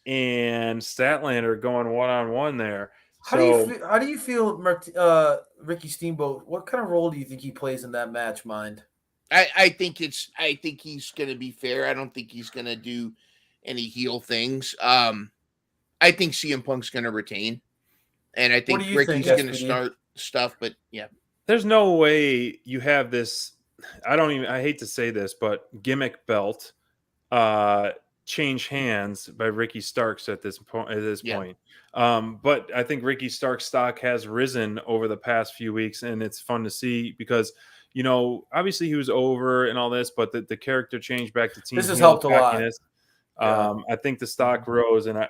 and Statlander going one-on-one there. How do you feel, Ricky Steamboat? What kind of role do you think he plays in that match, Mind? I think he's going to be fair. I don't think he's going to do any heel things. I think CM Punk's going to retain, and I think Ricky's going to start stuff. But yeah, there's no way you have this. I hate to say this, but gimmick belt change hands by Ricky Starks at this point. But I think Ricky Starks' stock has risen over the past few weeks, and it's fun to see because obviously he was over and all this, but the character change back to team. This has helped a lot. I think the stock rose, and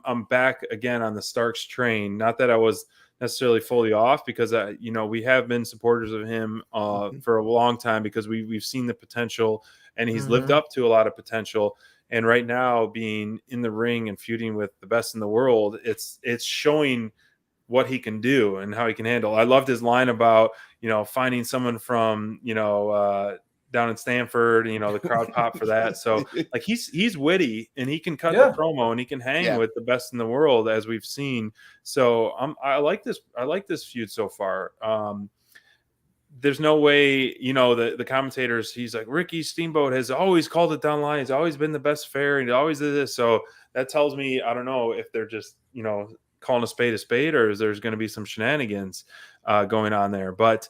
I'm back again on the Starks train. Not that I was necessarily fully off, because we have been supporters of him for a long time because we've seen the potential, and he's lived up to a lot of potential. And right now, being in the ring and feuding with the best in the world, it's showing what he can do and how he can handle. I loved his line about finding someone from down in Stanford. The crowd popped for that. So like he's witty and he can cut the promo and he can hang with the best in the world, as we've seen. So I like this. I like this feud so far. There's no way, the commentators, he's like, Ricky Steamboat has always called it down line. He's always been the best fair, and he always did this. So that tells me, I don't know if they're just, calling a spade, or is there's going to be some shenanigans going on there. But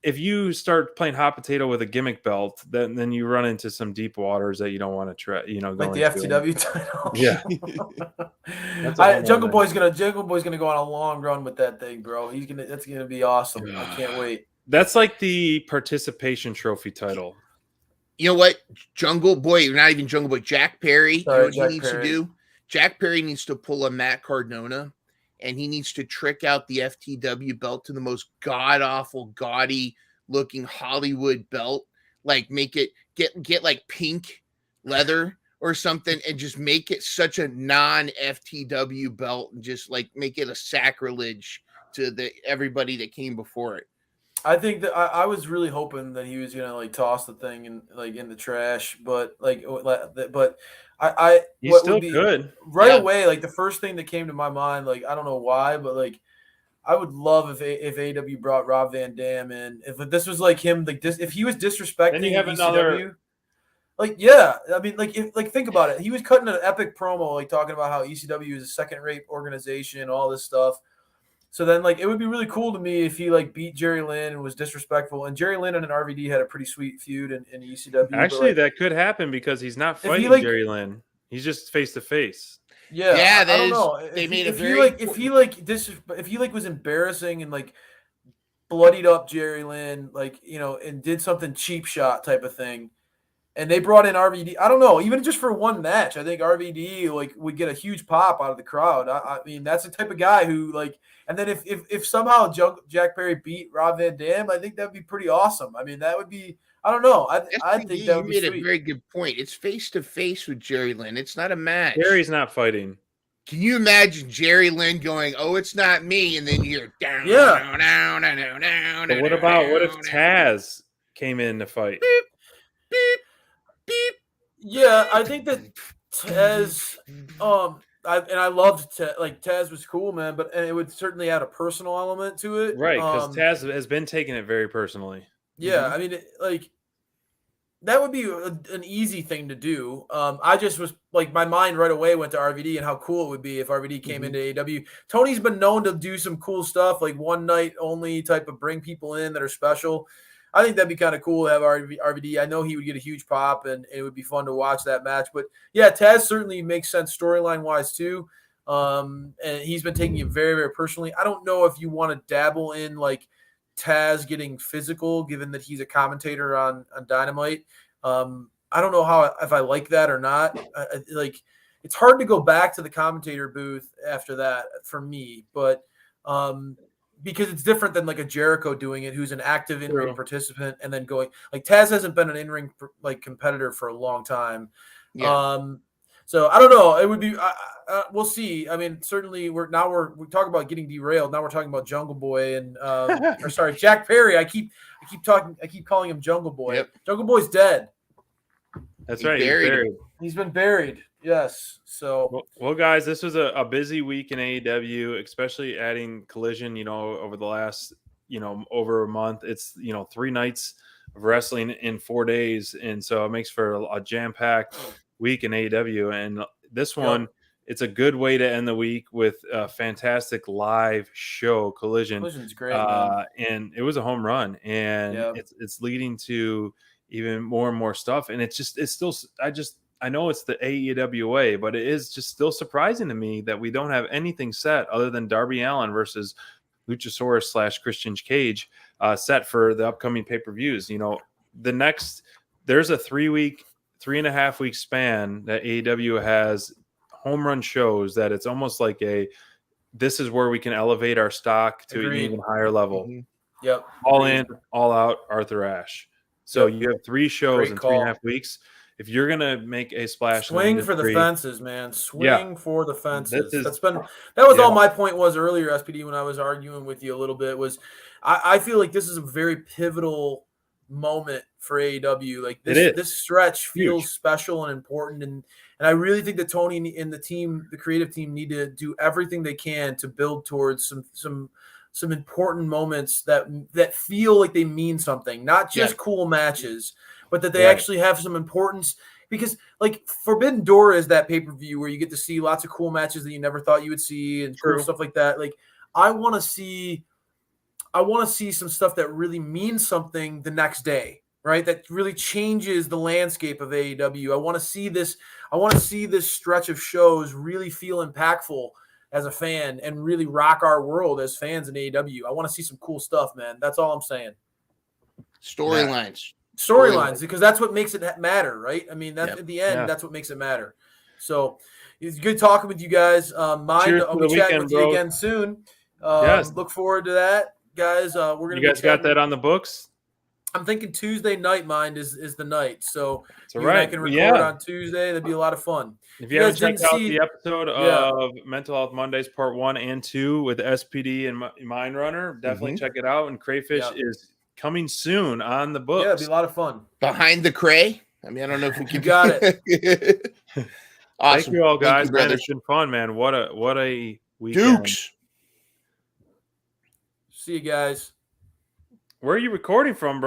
if you start playing hot potato with a gimmick belt, then you run into some deep waters that you don't want to try, like the FTW title. Yeah. Jungle Boy's gonna go on a long run with that thing, bro. That's gonna be awesome. I can't wait. That's like the participation trophy title. You know what? Jungle Boy, not even Jungle Boy, Jack Perry. What he needs to do? Jack Perry needs to pull a Matt Cardona, and he needs to trick out the FTW belt to the most god-awful, gaudy-looking Hollywood belt. Like, make it get like pink leather or something, and just make it such a non-FTW belt, and just like make it a sacrilege to everybody that came before it. I think that I was really hoping that he was gonna like toss the thing in the trash, but he's still good away. Like the first thing that came to my mind, like I don't know why, but like I would love if AEW brought Rob Van Dam in. If this was like him, like this, if he was disrespecting then you have ECW, I mean, think about it. He was cutting an epic promo, like talking about how ECW is a second-rate organization, all this stuff. So then, like, it would be really cool to me if he like beat Jerry Lynn and was disrespectful. And Jerry Lynn and RVD had a pretty sweet feud in ECW. Actually, that could happen because he's not fighting Jerry Lynn. He's just face to face. Yeah, I don't know. If he was embarrassing and like bloodied up Jerry Lynn, like and did something cheap shot type of thing, and they brought in RVD. I don't know, even just for one match, I think RVD would get a huge pop out of the crowd. I mean, that's the type of guy who like. And then if somehow Jack Perry beat Rob Van Dam, I think that'd be pretty awesome. I mean, that would be. I don't know. I think that would be sweet. You made a very good point. It's face to face with Jerry Lynn. It's not a match. Jerry's not fighting. Can you imagine Jerry Lynn going, "Oh, it's not me," and then you're down, down. But what if Taz came in to fight? Beep, beep, beep. Yeah, I think that Taz. I loved Taz was cool, man, and it would certainly add a personal element to it, right? Because Taz has been taking it very personally. Yeah, I mean, that would be an easy thing to do. I just was like, my mind right away went to RVD and how cool it would be if RVD came into AEW. Tony's been known to do some cool stuff, like one night only type of bring people in that are special. I think that'd be kind of cool to have RVD. I know he would get a huge pop, and it would be fun to watch that match. But yeah, Taz certainly makes sense storyline wise too. And he's been taking it very, very personally. I don't know if you want to dabble in like Taz getting physical, given that he's a commentator on Dynamite. I don't know if I like that or not. Like, it's hard to go back to the commentator booth after that for me, but because it's different than like a Jericho doing it, who's an active in-ring participant, and then going like Taz hasn't been an in-ring like competitor for a long time. Yeah. So I don't know. It would be we'll see. I mean, certainly we talking about getting derailed. Now we're talking about Jungle Boy and or sorry, Jack Perry. I keep calling him Jungle Boy. Yep. Jungle Boy's dead. That's right. He's been buried. Yes. So well, guys, this was a busy week in AEW, especially adding Collision, over the last, over a month. It's, 3 nights of wrestling in 4 days. And so it makes for a jam-packed week in AEW. And this one, it's a good way to end the week with a fantastic live show. Collision's great, and it was a home run, and it's leading to even more and more stuff. And I know it's the AEW way, but it is just still surprising to me that we don't have anything set other than Darby Allin versus Luchasaurus / Christian Cage set for the upcoming pay-per-views. There's a 3.5 week span that AEW has home run shows that it's almost like this is where we can elevate our stock to an even higher level. Mm-hmm. Yep. All in, all out, Arthur Ashe. So you have 3 shows in 3.5 weeks. If you're gonna make a splash, swing for the fences, man. Swing for the fences. That was all my point was earlier, SPD, when I was arguing with you a little bit. Was I feel like this is a very pivotal moment for AEW. Like this stretch feels special and important, and I really think that Tony and the team, the creative team, need to do everything they can to build towards some important moments that feel like they mean something, not just cool matches, but that they actually have some importance. Because like Forbidden Door is that pay-per-view where you get to see lots of cool matches that you never thought you would see and cool stuff like that. Like I want to see some stuff that really means something the next day, right? That really changes the landscape of AEW. I want to see this stretch of shows really feel impactful as a fan and really rock our world as fans in AEW. I want to see some cool stuff, man. That's all I'm saying. Storylines, because that's what makes it matter, right? I mean, that's at the end, that's what makes it matter. So it's good talking with you guys. I'll be chatting with you again soon. Look forward to that, guys. You guys got that on the books? I'm thinking Tuesday night, Mind is the night. So I can record on Tuesday. That'd be a lot of fun. If you haven't checked out the episode of Mental Health Mondays Part 1 and 2 with SPD and Mind Runner, definitely check it out. And Crayfish is coming soon on the books. Yeah, it'd be a lot of fun. Behind the Cray. I mean, I don't know if we can. Got it. Awesome. Thank you all, guys. Man, it's been fun, man. What a weekend. Dukes. See you guys. Where are you recording from, bro?